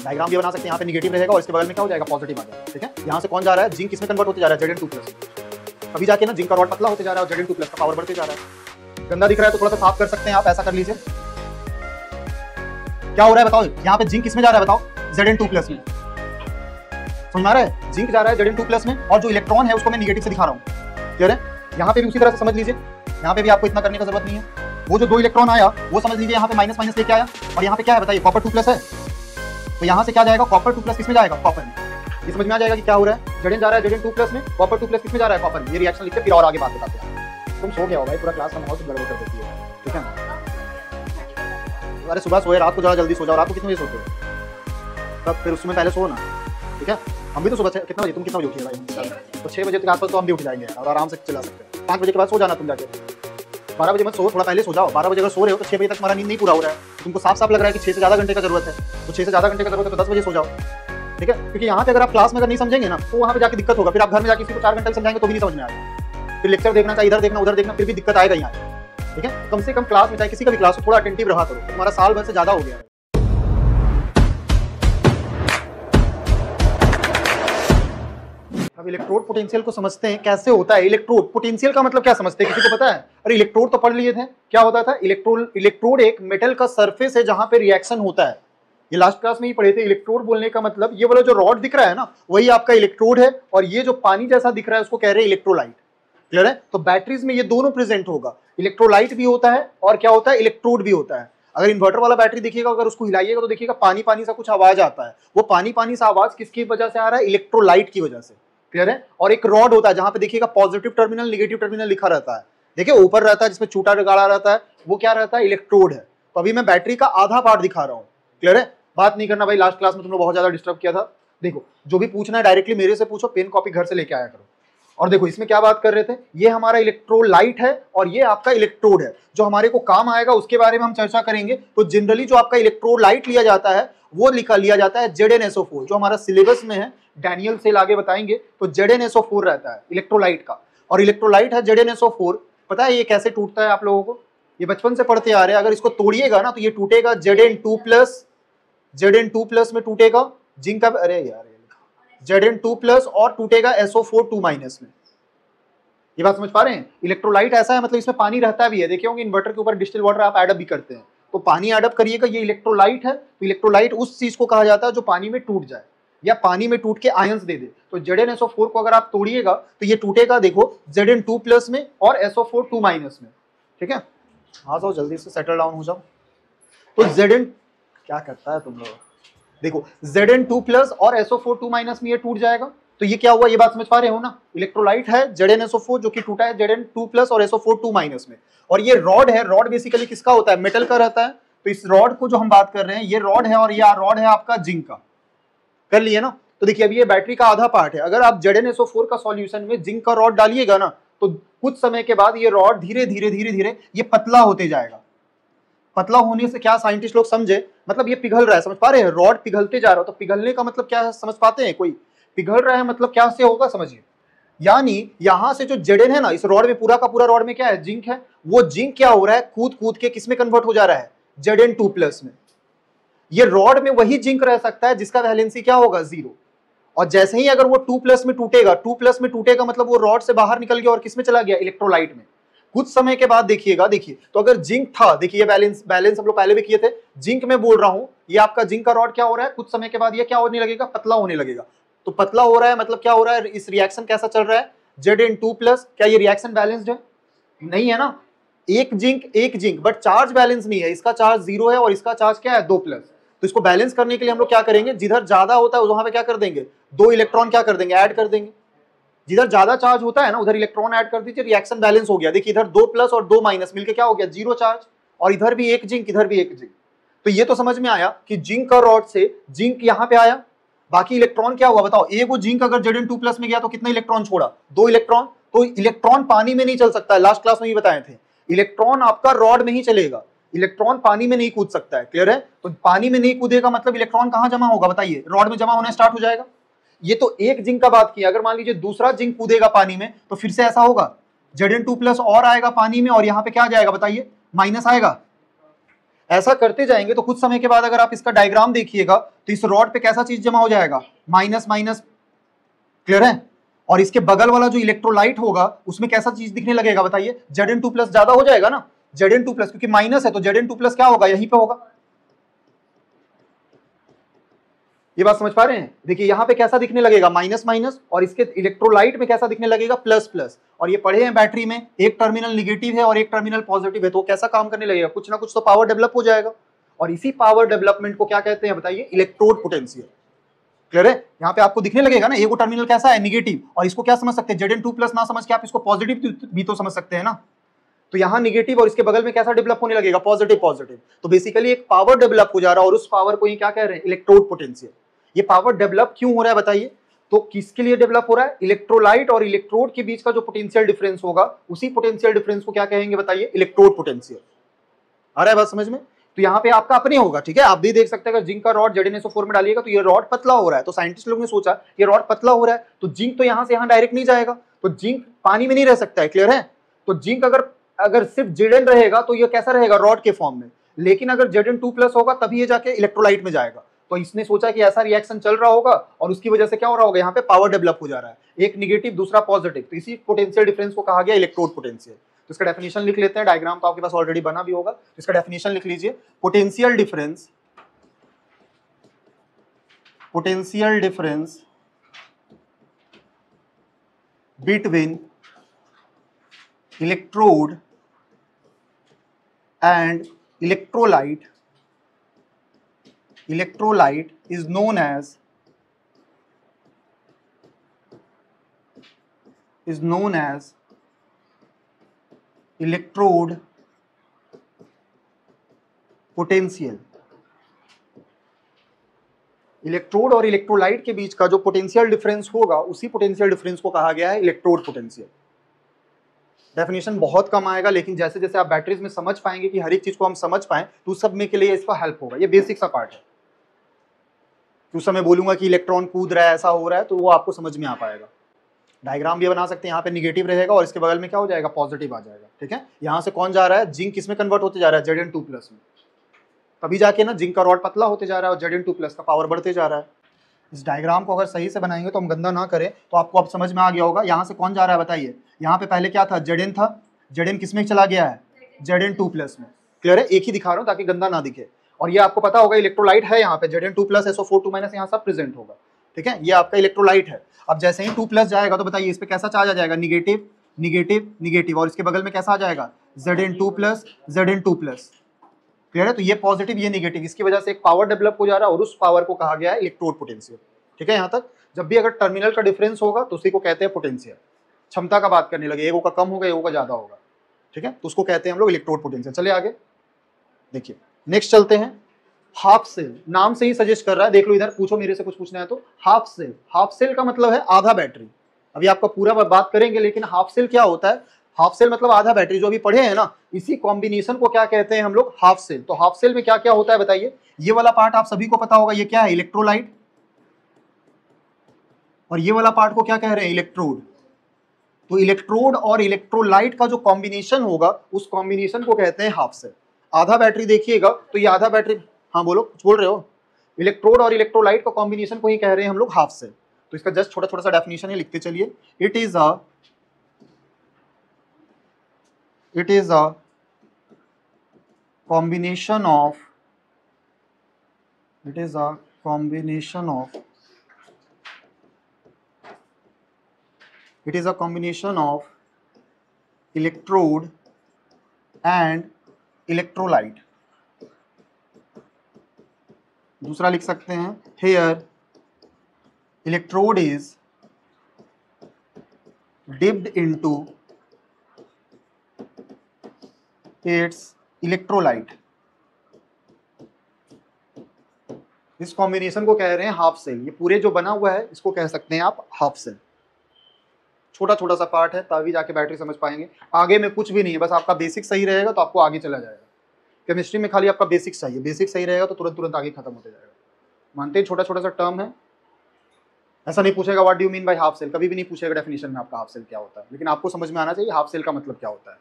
Diagram भी बना सकते हैं, यहाँ पे निगेटिव रहेगा और इसके बगल में क्या हो जाएगा, पॉजिटिव आ जाएगा। ठीक है, यहाँ से कौन जा रहा है, जिंक किसमें कन्वर्ट होते जा रहा है, Zn2+। अभी जाके ना जिंक का रॉड पतला होते जा रहा है और Zn2+ का पावर बढ़ते जा रहा है। गंदा दिख रहा है तो थोड़ा सा साफ कर सकते हैं आप, ऐसा कर लीजिए। क्या हो रहा है बताओ, यहाँ पे जिंक किसमें जा रहा है बताओ, Zn2+ में। समझ में आ रहा है, जिंक जा रहा है Zn2+ में और जो इलेक्ट्रॉन है उसको मैं निगेटिव से दिखा रहा हूँ। क्लियर है, यहाँ पे भी उसी तरह से समझ लीजिए, यहाँ पे भी आपको इतना करने की जरूरत नहीं है। वो जो 2 इलेक्ट्रॉन आया वो समझ लीजिए यहाँ पे माइनस माइनस लेके आया और यहाँ पे क्या है बताइए, Copper2+ है, तो यहाँ से क्या जाएगा, Copper2+ किसमें जाएगा, कॉपर में। ये समझ में आ जाएगा कि क्या हो रहा है, Zn जा रहा है Zn2+ में, Copper2+ किसमें जा रहा है, कॉपर में। ये रिएक्शन लिखते फिर और आगे बात बताते हैं। तुम सो गया हो भाई, पूरा क्लास का माहौल गड़बड़ कर देती है। ठीक है, अरे सुबह सोए, रात को जरा जल्दी सो जाओ। रात को कितने बजे सोते हो, तब फिर उसमें पहले सो ना। ठीक है, हम भी तो सुबह कितना बजे, तुम कितना बजे उठिए भाई, तो 6 बजे के आसपास तो हम भी उठ जाएंगे और आराम से चला सकते हैं। 5 बजे के बाद सो जाना तुम जाके, 12 बजे मत सो, थोड़ा पहले सो जाओ। 12 बजे अगर सो रहे हो तो 6 बजे तक तुम्हारा नींद नहीं पूरा हो रहा है, तुमको साफ साफ लग रहा है कि 6 से ज़्यादा घंटे का जरूरत है, तो 6 से ज़्यादा घंटे का जरूरत है तो 10 बजे सो जाओ। ठीक है, क्योंकि यहाँ पे अगर आप क्लास में अगर नहीं समझेंगे ना तो वहाँ पे जाके दिक्कत होगा, फिर आप घर में जाके किसी को 4 घंटे समझाएंगे तो भी नहीं समझ में आएगा, फिर लेक्चर देखना चाहिए, इधर देखना उधर देखना, फिर भी दिक्कत आएगा यहाँ। ठीक है, कम से कम क्लास में चाहे किसी का भी क्लास हो थोड़ा अटेंटिव रहा करो, तुम्हारा साल भर से ज़्यादा हो गया है। अब इलेक्ट्रोड पोटेंशियल को समझते हैं, कैसे होता है इलेक्ट्रोड पोटेंशियल का मतलब क्या समझते हैं, किसी को पता है? अरे इलेक्ट्रोड तो पढ़ लिए थे, क्या होता था इलेक्ट्रोड एक मेटल का सरफेस है जहां पे रिएक्शन होता है। ये लास्ट क्लास में ही पढ़े थे। इलेक्ट्रोड बोलने का मतलब ये वाला जो रॉड दिख रहा है ना वही आपका इलेक्ट्रोड है, और ये जो पानी जैसा दिख रहा है उसको कह रहे हैं इलेक्ट्रोलाइट। क्लियर है, तो बैटरीज में ये दोनों प्रेजेंट होगा, इलेक्ट्रोलाइट भी होता है और क्या होता है, इलेक्ट्रोड भी होता है। अगर इन्वर्टर वाला बैटरी देखिएगा, अगर उसको हिलाइएगा तो देखिएगा पानी पानी सा कुछ आवाज आता है, वो पानी पानी सा आवाज किसकी वजह से आ रहा है, इलेक्ट्रोलाइट की वजह से। क्लियर है, और एक रॉड होता है जहां पे देखिएगा पॉजिटिव टर्मिनल नेगेटिव टर्मिनल लिखा रहता है, देखिए ऊपर रहता है जिसमें छोटा गाड़ा रहता है, वो क्या रहता है, इलेक्ट्रोड है। तो अभी मैं बैटरी का आधा पार्ट दिखा रहा हूँ। क्लियर है, बात नहीं करना भाई, लास्ट क्लास में तुम लोग बहुत ज्यादा डिस्टर्ब किया था। देखो जो भी पूछना है डायरेक्टली मेरे से पूछो, पेन कॉपी घर से लेके आया करो। और देखो इसमें क्या बात कर रहे थे, ये हमारा इलेक्ट्रोलाइट है और ये आपका इलेक्ट्रोड है, जो हमारे को काम आएगा उसके बारे में हम चर्चा करेंगे। तो जनरली जो आपका इलेक्ट्रोलाइट लिया जाता है वो लिया जाता है ZnSO4, जो हमारा सिलेबस में है, डैनियल सेल आगे बताएंगे। तो ZnSO4 रहता है इलेक्ट्रोलाइट का, और इलेक्ट्रोलाइट है ZnSO4। पता है ये कैसे टूटता है आप लोगों को, ये बचपन से पढ़ते आ रहे हैं। अगर इसको तोड़िएगा ना तो ये टूटेगा Zn2+ में टूटेगा जिंक का, अरे यार Zn2+ और टूटेगा SO4 2- में। ये बात समझ पा रहे हैं, इलेक्ट्रोलाइट ऐसा है मतलब इसमें पानी रहता भी है। देखिए होंगे इन्वर्टर के ऊपर डिस्टिल वाटर आप एडअप भी करते हैं, तो पानी एडअप करिएगा, ये इलेक्ट्रोलाइट है। तो इलेक्ट्रोलाइट उस चीज को कहा जाता है जो पानी में टूट जाए या पानी में टूट के आयंस दे दे। तो ZnSO4 को अगर आप तोड़िएगा तो ये टूटेगा, देखो Zn2+ में और SO4 2- में। ठीक है, आ जाओ जल्दी से सेटल डाउन हो जाओ। तो Zn क्या करता है तुम लोग, देखो Zn2+ और SO4 2- में ये टूट जाएगा। तो ये क्या हुआ, ये बात समझ पा रहे हो ना, इलेक्ट्रोलाइट है ZnSO4 जो कि टूटा है Zn2+ और SO4 2- में। और ये रॉड है, रॉड बेसिकली किसका होता है, मेटल का रहता है। तो इस रॉड को जो हम बात कर रहे हैं ये रॉड है, और ये रॉड है आपका जिंक का। कर लिए ना, तो देखिए अभी ये बैटरी का आधा पार्ट है। अगर आप ZnSO4 का सॉल्यूशन में जिंक का रॉड डालिएगा ना तो कुछ समय के बाद ये रॉड धीरे धीरे ये पतला होते जाएगा। पतला होने से क्या साइंटिस्ट लोग समझे, मतलब ये पिघल रहा है, समझ पा रहे हैं, रॉड पिघलते जा रहा है। तो पिघलने का मतलब क्या है, समझ पाते हैं, कोई पिघल रहा है मतलब क्या से होगा, समझिए। यानी यहां से जो Zn है ना, इस रॉड में पूरा का पूरा रॉड में क्या है, जिंक है। वो जिंक क्या हो रहा है, कूद कूद के किस में कन्वर्ट हो जा रहा है, Zn2+ में। ये रॉड में वही जिंक रह सकता है जिसका वैलेंसी क्या होगा, 0। और जैसे ही अगर वो 2+ में टूटेगा, 2+ में टूटेगा मतलब वो रॉड से बाहर निकल गया और किस में चला गया, इलेक्ट्रोलाइट में। कुछ समय के बाद देखिएगा, देखिए तो अगर जिंक था, देखिए बैलेंस हम लोग पहले भी किए थे, जिंक में बोल रहा हूं, ये आपका जिंक का रॉड क्या हो रहा है, कुछ समय के बाद ये क्या होने लगेगा, पतला होने लगेगा। तो पतला हो रहा है मतलब क्या हो रहा है, इस रिएक्शन कैसा चल रहा है, Zn2+, क्या ये रिएक्शन बैलेंस्ड है, नहीं है ना। एक जिंक बट चार्ज बैलेंस नहीं है, इसका चार्ज 0 है और इसका चार्ज क्या है, 2+। तो इसको बैलेंस करने के लिए हम लोग क्या करेंगे, जिधर ज्यादा होता है वहां पे क्या कर देंगे, 2 इलेक्ट्रॉन क्या कर देंगे, ऐड कर देंगे। जिधर ज्यादा चार्ज होता है ना उधर इलेक्ट्रॉन ऐड कर दीजिए, रिएक्शन बैलेंस हो गया। देखिए इधर 2+ और 2- मिलके क्या हो गया, 0 चार्ज, और इधर भी एक जिंक, इधर भी एक जिंक। तो ये तो समझ में आया कि जिंक का रॉड से जिंक यहाँ पे आया, बाकी इलेक्ट्रॉन क्या हुआ बताओ, एक वो जिंक अगर Zn2+ में गया तो कितना इलेक्ट्रॉन छोड़ा, 2 इलेक्ट्रॉन। तो इलेक्ट्रॉन पानी में नहीं चल सकता है, लास्ट क्लास में ही बताए थे, इलेक्ट्रॉन आपका रॉड में ही चलेगा, इलेक्ट्रॉन पानी में नहीं कूद सकता है। क्लियर है, तो पानी में नहीं कूदेगा मतलब इलेक्ट्रॉन कहां जमा होगा बताइए, रॉड में जमा होना स्टार्ट हो जाएगा। ये तो एक जिंक का बात किया, अगर मान लीजिए दूसरा जिंक कूदेगा पानी में तो फिर से ऐसा होगा, Zn2+ और आएगा पानी में और यहाँ पे क्या आ जाएगा बताइए, माइनस आएगा। ऐसा करते जाएंगे तो कुछ समय के बाद अगर आप इसका डायग्राम देखिएगा तो इस रॉड पे कैसा चीज जमा हो जाएगा, माइनस माइनस, क्लियर है। और इसके बगल वाला जो इलेक्ट्रोलाइट होगा उसमें कैसा चीज दिखने लगेगा बताइए, Zn2+ ज्यादा हो जाएगा ना, Zn2+, क्योंकि माइनस है तो Zn2+ क्या होगा, यहीं पे होगा। ये बात समझ पा रहे हैं? देखिए यहाँ पे कैसा दिखने लगेगा, माइनस माइनस, और इसके इलेक्ट्रोलाइट में कैसा दिखने लगेगा, प्लस प्लस। और ये पढ़े हैं बैटरी में, एक टर्मिनल निगेटिव है और एक टर्मिनल पॉजिटिव है, तो कैसा काम करने लगेगा, कुछ ना कुछ तो पावर डेवलप हो जाएगा। और इसी पावर डेवलपमेंट को क्या कहते हैं बताइए, इलेक्ट्रोड पोटेंशियल। क्लियर है? यहाँ पे आपको दिखने लगेगा ना, एक टर्मिनल कैसा है, निगेटिव, और इसको क्या समझ सकते हैं, Zn2+ ना समझ के आप इसको पॉजिटिव भी तो समझ सकते हैं ना। तो यहाँ निगेटिव और इसके बगल में कैसा डेवलप होने लगेगा, पॉजिटिव पॉजिटिव। तो बेसिकली एक पावर डेवलप हो जा रहा है और उस पावर को ही क्या कह रहे हैं, इलेक्ट्रोड पोटेंशियल। ये पावर डेवलप क्यों हो रहा है बताइए, तो किसके लिए डेवलप हो रहा है, इलेक्ट्रोलाइट और इलेक्ट्रोड के बीच का जो पोटेंशियल डिफरेंस होगा उसी पोटेंशियल डिफरेंस को क्या कहेंगे बताइए, इलेक्ट्रोड पोटेंशियल। आ रहा है बात समझ में? तो यहाँ पे आपका अपने होगा, ठीक है, आप भी देख सकते हैं अगर जिंक का रॉड ZnSO4 में डालिएगा तो ये रॉड पतला हो रहा है, तो साइंटिस्ट लोग ने सोचा ये रॉड पतला हो रहा है तो जिंक तो यहाँ से यहाँ डायरेक्ट नहीं जाएगा, तो जिंक पानी में नहीं रह सकता है, क्लियर है। तो जिंक अगर सिर्फ Zn रहेगा तो ये कैसा रहेगा, रॉड के फॉर्म में, लेकिन अगर Zn2+ होगा तभी ये जाके इलेक्ट्रोलाइट में जाएगा। तो इसने सोचा कि ऐसा रिएक्शन चल रहा होगा और उसकी वजह से क्या हो रहा होगा, यहाँ पे पावर डेवलप हो जा रहा है, एक निगेटिव दूसरा पॉजिटिव, तो इसी पोटेंशियल डिफरेंस को कहा गया इलेक्ट्रोड पोटेंशियल। तो इसका डेफिनेशन लिख लेते हैं, डायग्राम तो आपके पास ऑलरेडी बना भी होगा, तो इसका डेफिनेशन लिख लीजिए, potential difference between electrode and electrolyte is known as electrode potential. Electrode और इलेक्ट्रोलाइट के बीच का जो पोटेंशियल डिफरेंस होगा उसी पोटेंशियल डिफरेंस को कहा गया है इलेक्ट्रोड पोटेंशियल। डेफिनेशन बहुत कम आएगा, लेकिन जैसे जैसे आप बैटरीज में समझ पाएंगे कि हर एक चीज को हम समझ पाएं तो उस सब में के लिए इसका हेल्प होगा। ये बेसिक सा पार्ट है, उस समय बोलूंगा कि इलेक्ट्रॉन कूद रहा है, ऐसा हो रहा है, तो वो आपको समझ में आ पाएगा। डायग्राम भी बना सकते हैं, यहाँ पे निगेटिव रहेगा और इसके बगल में क्या हो जाएगा, पॉजिटिव आ जाएगा, ठीक है। यहाँ से कौन जा रहा है, जिंक किसमें कन्वर्ट होते जा रहा है, Zn2+ में, तभी जाके ना जिंक का रॉड पतला होते जा रहा है और Zn2+ का पावर बढ़ते जा रहा है। इस डायग्राम को अगर सही से बनाएंगे तो हम गंदा ना करें तो आपको अब समझ में आ गया होगा। यहाँ से कौन जा रहा है बताइए, यहाँ पे पहले क्या था, Zn था, Zn किसमें चला गया है, Zn2+ में। क्लियर है? एक ही दिखा रहा हूँ ताकि गंदा ना दिखे। और ये आपको पता होगा इलेक्ट्रोलाइट है यहाँ पे, Zn2+ SO4 2- यहाँ सब प्रेजेंट होगा, ठीक है, ये आपका इलेक्ट्रोलाइट है। अब जैसे ही 2+ जाएगा तो बताइए इस पे कैसा चार्ज आ जाएगा, निगेटिव निगेटिव निगेटिव, और इसके बगल में कैसा आ जाएगा, Zn2+। क्लियर है? तो ये पॉजिटिव ये निगेटिव, इसकी वजह से एक पावर डेवलप हो जा रहा है और उस पावर को कहा गया है इलेक्ट्रोड पोटेंशियल, ठीक है। यहाँ तक जब भी अगर टर्मिनल का डिफरेंस होगा तो उसी को कहते हैं पोटेंशियल। क्षमता का बात करने लगे, एगो का कम होगा एगो का ज्यादा होगा, ठीक है, तो उसको कहते हैं हम लोग इलेक्ट्रोड पोटेंशियल। चले आगे देखिए, नेक्स्ट चलते हैं। हाफ सेल, नाम से ही सजेस्ट कर रहा है, देख लो इधर, पूछो मेरे से कुछ पूछना है तो। हाफ सेल, हाफ सेल का मतलब है आधा बैटरी। अभी आपका पूरा बात करेंगे, लेकिन हाफ सेल क्या होता है, हाफ सेल मतलब आधा बैटरी, जो अभी पढ़े हैं ना, इसी कॉम्बिनेशन को क्या कहते हैं हम लोग, हाफ सेल। तो हाफ सेल में क्या क्या होता है बताइए, ये वाला पार्ट आप सभी को पता होगा, ये क्या है, इलेक्ट्रोलाइट, और ये वाला पार्ट को क्या कह रहे हैं, इलेक्ट्रोड। तो इलेक्ट्रोड और इलेक्ट्रोलाइट का जो कॉम्बिनेशन होगा उस कॉम्बिनेशन को कहते हैं हाफ सेल। आधा बैटरी देखिएगा तो ये आधा बैटरी, हाँ बोलो, कुछ बोल रहे हो, इलेक्ट्रोड और इलेक्ट्रोलाइट का कॉम्बिनेशन को ही कह रहे हैं हम लोग हाफ सेल। तो इसका जस्ट छोटा छोटा सा डेफिनेशन है, लिखते चलिए। It is a combination of electrode and electrolyte। दूसरा लिख सकते हैं, here electrode is dipped into its electrolyte। इस कॉम्बिनेशन को कह रहे हैं हाफ सेल। ये पूरे जो बना हुआ है इसको कह सकते हैं आप हाफ सेल। छोटा छोटा सा पार्ट है, तभी जाके बैटरी समझ पाएंगे। आगे में कुछ भी नहीं है, बस आपका बेसिक सही रहेगा तो आपको आगे चला जाएगा। केमिस्ट्री में खाली आपका बेसिक चाहिए, बेसिक सही रहेगा तो तुरंत तुरंत आगे खत्म होते जाएगा। मानते हैं छोटा छोटा सा टर्म है, ऐसा नहीं पूछेगा what do you mean by half cell, कभी भी नहीं पूछेगा डेफिनेशन में आपका हाफ सेल क्या होता है, लेकिन आपको समझ में आना चाहिए हाफ सेल का मतलब क्या होता है।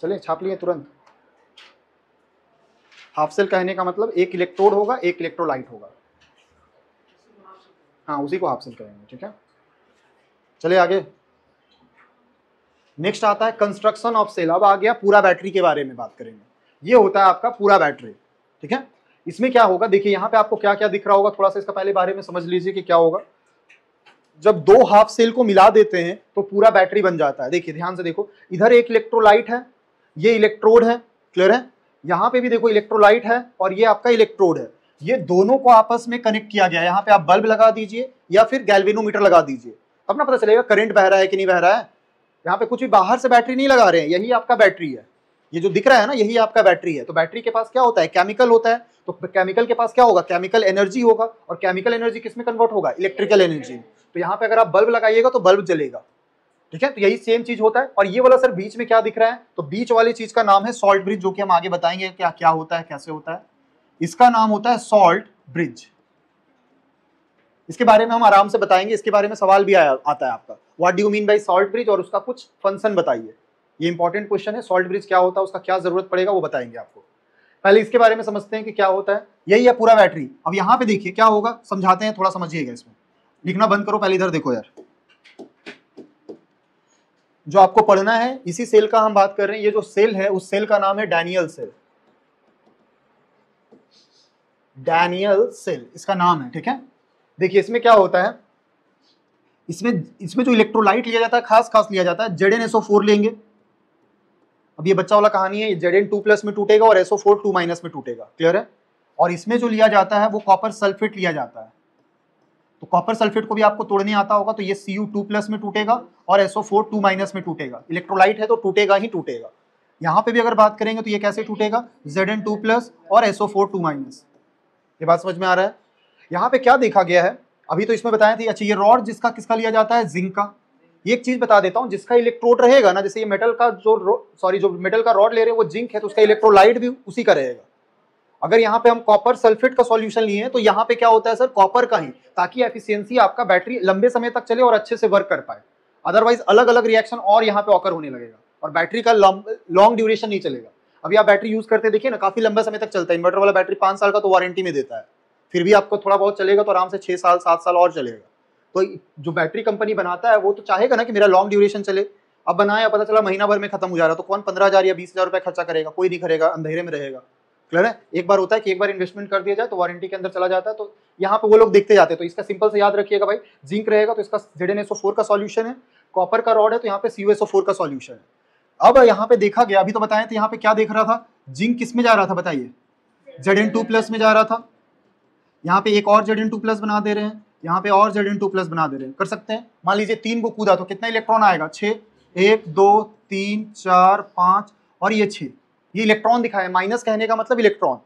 चलिए छाप लिए तुरंत। हाफ सेल कहने का मतलब एक इलेक्ट्रोड होगा, एक इलेक्ट्रोलाइट होगा। हाँ, उसी को हाफ सेल कहेंगे, ठीक है। चलिए आगे। नेक्स्ट आता है कंस्ट्रक्शन ऑफ सेल। अब आ गया पूरा बैटरी के बारे में बात करेंगे। ये होता है आपका पूरा बैटरी, ठीक है। इसमें क्या होगा, देखिए यहाँ पे आपको क्या क्या दिख रहा होगा, थोड़ा सा इसका पहले बारे में समझ लीजिए कि क्या होगा। जब दो हाफ सेल को मिला देते हैं तो पूरा बैटरी बन जाता है। देखिए ध्यान से देखो, इधर एक इलेक्ट्रोलाइट है, ये इलेक्ट्रोड है, क्लियर है। यहाँ पे भी देखो इलेक्ट्रोलाइट है और ये आपका इलेक्ट्रोड है। ये दोनों को आपस में कनेक्ट किया गया है। यहाँ पे आप बल्ब लगा दीजिए या फिर गैल्वेनोमीटर लगा दीजिए, तब ना पता चलेगा करंट बह रहा है कि नहीं बह रहा है। यहाँ पे कुछ भी बाहर से बैटरी नहीं लगा रहे हैं, यही आपका बैटरी है। ये जो दिख रहा है ना, यही आपका बैटरी है। तो बैटरी के पास क्या होता है, केमिकल होता है। तो केमिकल के पास क्या होगा, केमिकल एनर्जी होगा। और केमिकल एनर्जी किस में कन्वर्ट होगा, इलेक्ट्रिकल एनर्जी। तो यहाँ पे अगर आप बल्ब लगाइएगा तो बल्ब जलेगा, ठीक है। तो यही सेम चीज होता है। और ये वाला सर बीच में क्या दिख रहा है, तो बीच वाली चीज का नाम है सॉल्ट ब्रिज, जो कि हम आगे बताएंगे क्या क्या होता है, कैसे होता है। इसका नाम होता है सॉल्ट ब्रिज। इसके बारे में हम आराम से बताएंगे। इसके बारे में सवाल भी आता है आपका, what do you mean bye salt bridge, और उसका कुछ फंक्शन बताइए। ये इंपॉर्टेंट क्वेश्चन है, सॉल्ट ब्रिज क्या होता है, उसका क्या जरूरत पड़ेगा, वो बताएंगे आपको। पहले इसके बारे में समझते हैं कि क्या होता है। यही है पूरा बैटरी। अब यहाँ पे देखिए क्या होगा, समझाते हैं, थोड़ा समझिएगा। इसमें लिखना बंद करो, पहले इधर देखो यार। जो आपको पढ़ना है इसी सेल का हम बात कर रहे हैं। ये जो सेल है उस सेल का नाम है डैनियल सेल। डैनियल सेल इसका नाम है, ठीक है। देखिए इसमें क्या होता है, इसमें जो इलेक्ट्रोलाइट लिया जाता है, खास लिया जाता है ZnSO4 लेंगे। अब ये बच्चा वाला कहानी है, Zn2+ में टूटेगा और SO4 2- में टूटेगा, क्लियर है। और इसमें जो लिया जाता है वो कॉपर सल्फेट लिया जाता है। तो कॉपर सल्फेट को भी आपको तोड़ने आता होगा। तो ये Cu2+ में टूटेगा और SO4 2- में टूटेगा। इलेक्ट्रोलाइट है तो टूटेगा ही टूटेगा। यहाँ पे भी अगर बात करेंगे तो ये कैसे टूटेगा, Zn2+ और SO4 2-। ये बात समझ में आ रहा है। यहाँ पे क्या देखा गया है, अभी तो इसमें बताया थी। अच्छा, ये रॉड जिसका किसका लिया जाता है, जिंक का। ये एक चीज बता देता हूँ, जिसका इलेक्ट्रोड रहेगा ना, जैसे ये मेटल का जो मेटल का रॉड ले रहे हैं वो जिंक है, तो उसका इलेक्ट्रोलाइट भी उसी का रहेगा। अगर यहाँ पे हम कॉपर सल्फेट का सॉल्यूशन लिए हैं तो यहाँ पे क्या होता है सर, कॉपर का ही, ताकि एफिशिएंसी आपका बैटरी लंबे समय तक चले और अच्छे से वर्क कर पाए। अदरवाइज अलग अलग रिएक्शन और यहाँ पे ऑकर होने लगेगा और बैटरी का लॉन्ग ड्यूरेशन नहीं चलेगा। अभी आप बैटरी यूज करते देखिए ना, काफी लंबे समय तक चलता है। इन्वर्टर वाला बैटरी 5 साल का तो वारंटी में देता है, फिर भी आपको थोड़ा बहुत चलेगा तो आराम से 6 साल 7 साल और चलेगा। तो जो बैटरी कंपनी बनाता है वो तो चाहेगा ना कि मेरा लॉन्ग ड्यूरेशन चले। अब बनाया, पता चला महीना भर में खत्म हो जा रहा है, तो कौन 15,000 या 20,000 रुपए खर्चा करेगा, कोई नहीं करेगा, अंधेरे में रहेगा, क्लियर है। एक बार होता है कि एक बार इन्वेस्टमेंट कर दिया जाए तो वारंटी के अंदर चला जाता है। तो यहाँ पे वो लोग देखते जाते हैं। तो इसका सिंपल से याद रखिएगा भाई, जिंक रहेगा तो इसका ZnSO4 का सॉल्यूशन है, कॉपर का रॉड है तो यहाँ पे CuSO4 का सॉल्यूशन है। अब यहाँ पे देखा गया, अभी तो बताया था, यहाँ पे क्या देख रहा था, जिंक किस में जा रहा था बताइए, Zn2+ में जा रहा था। यहाँ पे एक और Zn2+ बना दे रहे हैं, यहाँ पे और Zn2+ बना दे रहे हैं। कर सकते हैं, मान लीजिए 3 को कूदा तो कितना इलेक्ट्रॉन आएगा, 6, 1 2 3 4 5 और ये 6। ये इलेक्ट्रॉन दिखाया, माइनस कहने का मतलब इलेक्ट्रॉन।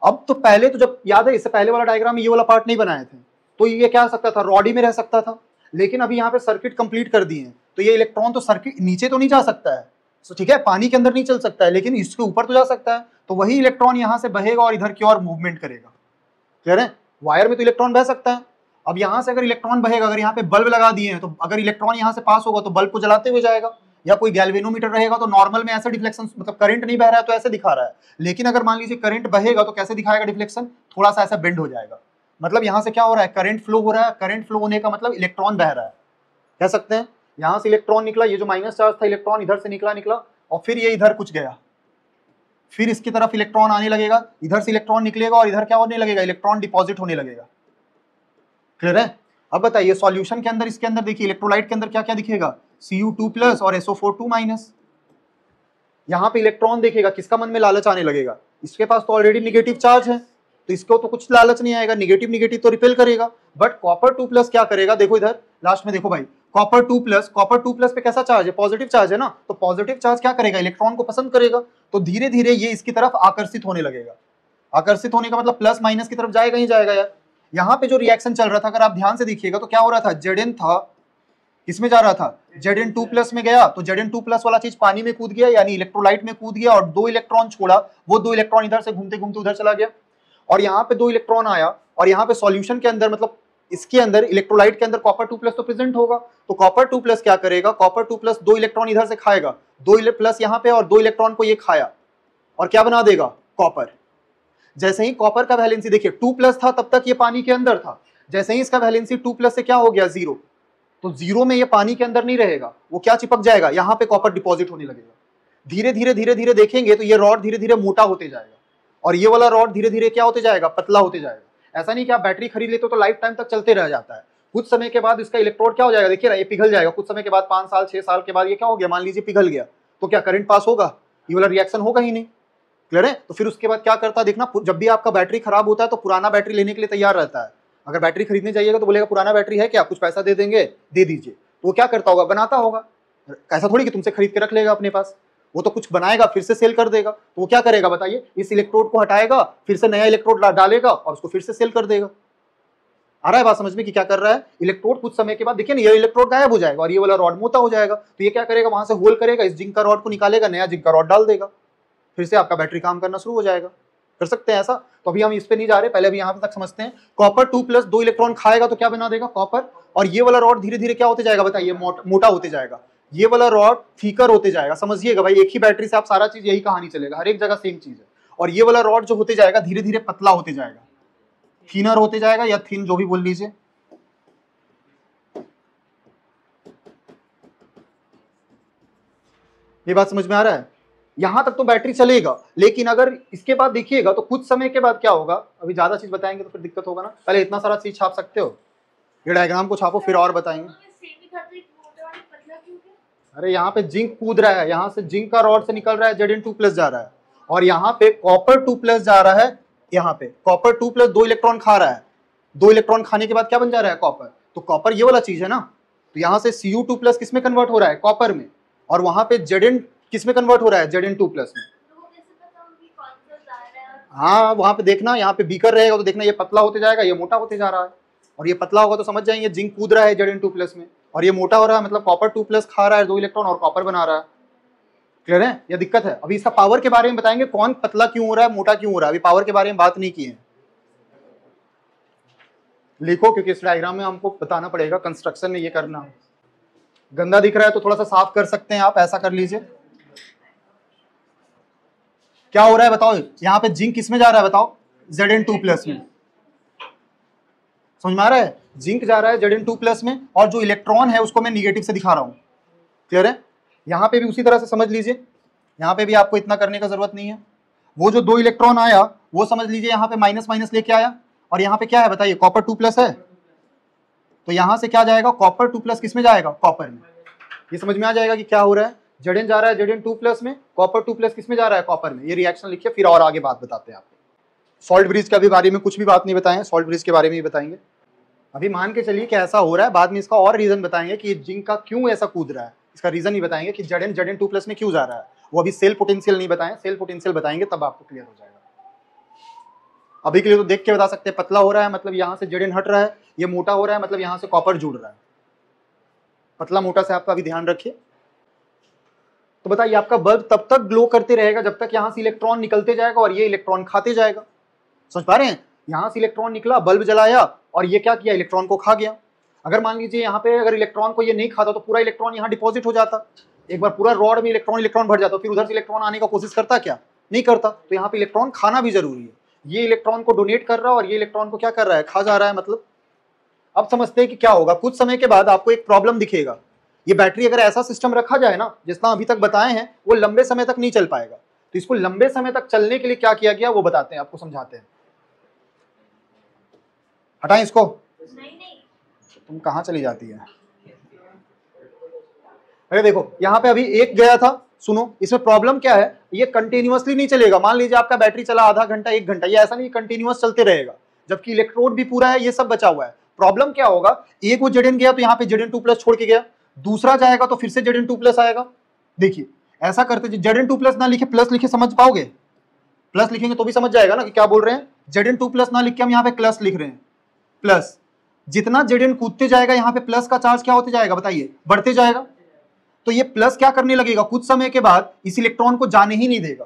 अब तो पहले तो जब याद है, इससे पहले वाला डायग्राम में ये वाला पार्ट नहीं बनाए थे, तो ये क्या सकता था, रॉडी में रह सकता था। लेकिन अभी यहाँ पे सर्किट कंप्लीट कर दिए हैं, तो ये इलेक्ट्रॉन तो सर्किट नीचे तो नहीं जा सकता है, तो ठीक है, पानी के अंदर नहीं चल सकता है, लेकिन इसके ऊपर तो जा सकता है। तो वही इलेक्ट्रॉन यहाँ से बहेगा और इधर की ओर मूवमेंट करेगा, क्लियर है। वायर में तो इलेक्ट्रॉन बह सकता है। अब यहाँ से अगर इलेक्ट्रॉन बहेगा, अगर यहाँ पे बल्ब लगा दिए हैं, तो अगर इलेक्ट्रॉन यहाँ से पास होगा तो बल्ब को जलाते हुए जाएगा। या कोई गैल्वेनोमीटर रहेगा तो नॉर्मल में ऐसा डिफ्लेक्शन, मतलब करंट नहीं बह रहा है तो ऐसे दिखा रहा है। लेकिन अगर मान लीजिए करंट बहेगा तो कैसे दिखाएगा डिफ्लेक्शन, थोड़ा सा ऐसा बेंड हो जाएगा। मतलब यहाँ से क्या हो रहा है, करंट फ्लो हो रहा है। करंट फ्लो होने का मतलब इलेक्ट्रॉन बह रहा है, कह सकते हैं। यहाँ से इलेक्ट्रॉन निकला, ये जो माइनस चार्ज था, इलेक्ट्रॉन इधर से निकला और फिर ये इधर कुछ गया, फिर इसकी तरफ इलेक्ट्रॉन आने लगेगा, इधर से इलेक्ट्रॉन निकलेगा और इधर क्या होने लगेगा, इलेक्ट्रॉन डिपॉजिट होने लगेगा, क्लियर है। अब बताइए सॉल्यूशन के अंदर, इसके अंदर देखिए इलेक्ट्रोलाइट के अंदर क्या क्या दिखेगा, Cu2+ और SO4 2-। यहाँ पे इलेक्ट्रॉन देखेगा, किसका मन में लालच आने लगेगा, इसके पास तो ऑलरेडी निगेटिव चार्ज है तो इसको तो कुछ लालच नहीं आएगा, निगेटिव तो रिपेल करेगा। बट कॉपर 2+ क्या करेगा, देखो इधर लास्ट में देखो भाई, कॉपर 2+ पे कैसा चार्ज है, पॉजिटिव चार्ज है ना, तो पॉजिटिव चार्ज क्या करेगा, इलेक्ट्रॉन को पसंद करेगा। तो धीरे धीरे ये इसकी तरफ आकर्षित होने लगेगा। आकर्षित होने का मतलब प्लस माइनस की तरफ जाएगा ही जाएगा यार। यहाँ पे जो रिएक्शन चल रहा था, अगर आप ध्यान से देखिएगा तो क्या हो रहा था, Zn था, किसमें जा रहा था, Zn2+ में गया, तो Zn2+ वाला चीज पानी में कूद गया, यानी इलेक्ट्रोलाइट में कूद गया और 2 इलेक्ट्रॉन छोड़ा, वो 2 इलेक्ट्रॉन इधर से घूमते घूमते उधर चला गया। और यहाँ पे 2 इलेक्ट्रॉन आया और यहाँ पे सॉल्यूशन के अंदर, मतलब इसके अंदर इलेक्ट्रोलाइट के अंदर कॉपर 2+ तो प्रेजेंट होगा, तो कॉपर 2+ क्या करेगा, कॉपर 2+ 2 इलेक्ट्रॉन इधर से खाएगा, 2 प्लस यहाँ पे और 2 इलेक्ट्रॉन को ये खाया और क्या बना देगा, कॉपर। जैसे ही कॉपर का वैलेंसी देखिए 2+ था तब तक ये पानी के अंदर था, जैसे ही इसका वैलेंसी 2+ से क्या हो गया 0, तो 0 में ये पानी के अंदर नहीं रहेगा, वो क्या चिपक जाएगा, यहाँ पे कॉपर डिपॉजिट होने लगेगा। धीरे धीरे धीरे धीरे देखेंगे तो ये रॉड धीरे धीरे मोटा होते जाएगा और ये वाला रॉड धीरे धीरे क्या होते जाएगा, पतला होते जाएगा। ऐसा नहीं कि आप बैटरी खरीद लेते हो तो लाइफ टाइम तक चलते रह जाता है, कुछ समय के बाद इसका इलेक्ट्रोड क्या हो जाएगा, देखिए ना ये पिघल जाएगा, कुछ समय के बाद 5 साल 6 साल के बाद ये क्या हो गया, मान लीजिए पिघल गया, तो क्या करंट पास होगा, ये वाला रिएक्शन होगा ही नहीं। क्लियर है। तो फिर उसके बाद क्या करता है देखना, जब भी आपका बैटरी खराब होता है तो पुराना बैटरी लेने के लिए तैयार रहता है। अगर बैटरी खरीदने जाइएगा तो बोलेगा पुराना बैटरी है क्या, कुछ पैसा दे देंगे, दे दीजिए। तो वो क्या करता होगा, बनाता होगा, ऐसा थोड़ी कि तुमसे खरीद के रख लेगा अपने पास, वो तो कुछ बनाएगा फिर से सेल कर देगा। तो वो क्या करेगा बताइए, इस इलेक्ट्रोड को हटाएगा, फिर से नया इलेक्ट्रोड डालेगा और उसको फिर से सेल कर देगा। आ रहा है बात समझ में कि क्या कर रहा है, इलेक्ट्रोड कुछ समय के बाद देखिए ना ये इलेक्ट्रोड गायब हो जाएगा और ये वाला रॉड मोटा हो जाएगा, तो ये क्या करेगा, वहां से होल करेगा, इस जिंक का रॉड को निकालेगा, नया जिंक का रॉड डाल देगा, फिर से आपका बैटरी काम करना शुरू हो जाएगा। कर सकते हैं ऐसा। तो अभी हम इस पे नहीं जा रहे, पहले अभी यहाँ तक समझते हैं। कॉपर 2+ 2 इलेक्ट्रॉन खाएगा तो क्या बना देगा, कॉपर, और ये वाला रॉड धीरे धीरे क्या होते जाएगा बताइए, मोटा होते जाएगा, ये वाला रॉड फीकर होते जाएगा। समझिएगा भाई, एक ही बैटरी से आप सारा चीज यही कहानी चलेगा, हर एक जगह सेम चीज है। और ये वाला रॉड जो होते जाएगा धीरे धीरे पतला होते जाएगा, थीनर होते जाएगा या थिन जो भी बोल लीजिए। ये बात समझ में आ रहा है, यहां तक तो बैटरी चलेगा, लेकिन अगर इसके बाद देखिएगा तो कुछ समय के बाद क्या होगा, अभी ज्यादा चीज बताएंगे तो फिर दिक्कत होगा ना, पहले इतना सारा चीज छाप सकते हो, ये डायग्राम को छापो फिर और बताएंगे। अरे यहाँ पे जिंक कूद रहा है, यहाँ से जिंक का रॉड से निकल रहा है, Zn2+ जा रहा है, और यहाँ पे कॉपर 2+ जा रहा है, यहाँ पे कॉपर 2+ 2 इलेक्ट्रॉन खा रहा है, 2 इलेक्ट्रॉन खाने के बाद क्या बन जा रहा है, कॉपर। तो कॉपर ये वाला चीज है ना, तो यहाँ से Cu2+ किस में कन्वर्ट हो रहा है, कॉपर में, और वहां पे Zn किस में कन्वर्ट हो रहा है, Zn2+ में। हाँ वहां पे देखना, यहाँ पे बीकर रहेगा तो देखना ये पतला होते जाएगा, ये मोटा होते जा रहा है, और ये पतला होगा तो समझ जाएंगे जिंक कूद रहा है Zn2+ में, और ये मोटा हो रहा है मतलब कॉपर 2+ खा रहा है 2 इलेक्ट्रॉन और कॉपर बना रहा है। क्लियर है, ये दिक्कत है। अभी इसका पावर के बारे में बताएंगे, कौन पतला क्यों हो रहा है, मोटा क्यों हो रहा है, अभी पावर के बारे में बात नहीं की है। लिखो, क्योंकि इस डायग्राम में हमको बताना पड़ेगा, कंस्ट्रक्शन में ये करना। गंदा दिख रहा है तो थोड़ा सा साफ कर सकते हैं आप, ऐसा कर लीजिए। क्या हो रहा है बताओ, यहाँ पे जिंक किसमें जा रहा है बताओ, Zn2+ में। समझ में आ रहा है, जिंक जा रहा है Zn2+ में, और जो इलेक्ट्रॉन है उसको मैं निगेटिव से दिखा रहा हूँ। क्लियर है, यहाँ पे भी उसी तरह से समझ लीजिए, यहाँ पे भी आपको इतना करने का जरूरत नहीं है। वो जो 2 इलेक्ट्रॉन आया वो समझ लीजिए यहाँ पे माइनस माइनस लेके आया, और यहाँ पे क्या है बताइए, कॉपर 2+ है, तो यहाँ से क्या जाएगा, कॉपर 2+ किस में जाएगा, कॉपर में। ये समझ में आ जाएगा कि क्या हो रहा है, Zn जा रहा है Zn2+ में, कॉपर 2+ किस में जा रहा है, कॉपर में। ये रिएक्शन लिखिए, फिर और आगे बात बताते हैं आपको। सॉल्ट ब्रिज के अभी बारे में कुछ भी बात नहीं बताएं, सॉल्ट ब्रिज के बारे में ही बताएंगे। अभी मान के चलिए कि ऐसा हो रहा है, बाद में इसका और रीजन बताएंगे कि जिंक का क्यों ऐसा कूद रहा है, इसका रीजन ही बताएंगे कि Zn2+ में क्यों जा रहा है। वो अभी सेल पोटेंशियल नहीं बताएं, सेल पोटेंशियल बताएंगे तब आपको क्लियर हो जाएगा। अभी के लिए तो देख के बता सकते हैं, पतला हो रहा है मतलब यहाँ से Zn हट रहा है, ये मोटा हो रहा है मतलब यहाँ से कॉपर जुड़ रहा है। पतला मोटा से आपका भी ध्यान रखिए। तो बताइए, आपका बल्ब तब तक ग्लो करते रहेगा जब तक यहाँ से इलेक्ट्रॉन निकलते जाएगा और ये इलेक्ट्रॉन खाते जाएगा। समझ पा रहे हैं, यहाँ से इलेक्ट्रॉन निकला, बल्ब जलाया और ये क्या किया, इलेक्ट्रॉन को खा गया। अगर मान लीजिए यहाँ पे अगर इलेक्ट्रॉन को ये नहीं खाता तो पूरा इलेक्ट्रॉन यहाँ डिपॉजिट हो जाता, एक बार पूरा रॉड में इलेक्ट्रॉन भर जाता, फिर उधर से इलेक्ट्रॉन आने का कोशिश करता क्या, नहीं करता। तो यहाँ पे इलेक्ट्रॉन खाना भी जरूरी है, ये इलेक्ट्रॉन को डोनेट कर रहा है और ये इलेक्ट्रॉन को क्या कर रहा है, खा जा रहा है। मतलब अब समझते हैं कि क्या होगा, कुछ समय के बाद आपको एक प्रॉब्लम दिखेगा। ये बैटरी अगर ऐसा सिस्टम रखा जाए ना, जितना अभी तक बताए हैं, वो लंबे समय तक नहीं चल पाएगा। तो इसको लंबे समय तक चलने के लिए क्या किया गया वो बताते हैं, आपको समझाते हैं। हटाएं इसको, नहीं। तुम कहां चली जाती है। अरे देखो यहाँ पे अभी एक गया था, सुनो इसमें प्रॉब्लम क्या है, ये कंटिन्यूअसली नहीं चलेगा। मान लीजिए आपका बैटरी चला आधा घंटा 1 घंटा, ये ऐसा नहीं कंटिन्यूअस चलते रहेगा, जबकि इलेक्ट्रोड भी पूरा है, ये सब बचा हुआ है। प्रॉब्लम क्या होगा, एक वो Zn गया तो यहाँ पे Zn2+ छोड़ के गया, दूसरा जाएगा तो फिर से Zn2+ आएगा। देखिए ऐसा करते, Zn2+ ना लिखे प्लस लिखे, समझ पाओगे, प्लस लिखेंगे तो भी समझ जाएगा ना कि क्या बोल रहे हैं। Zn2+ ना लिख के हम यहाँ पे प्लस लिख रहे हैं, प्लस जितना Zn कूदते जाएगा यहाँ पे प्लस का चार्ज क्या होते जाएगा बताइए, बढ़ते जाएगा। तो ये प्लस क्या करने लगेगा, कुछ समय के बाद इस इलेक्ट्रॉन को जाने ही नहीं देगा।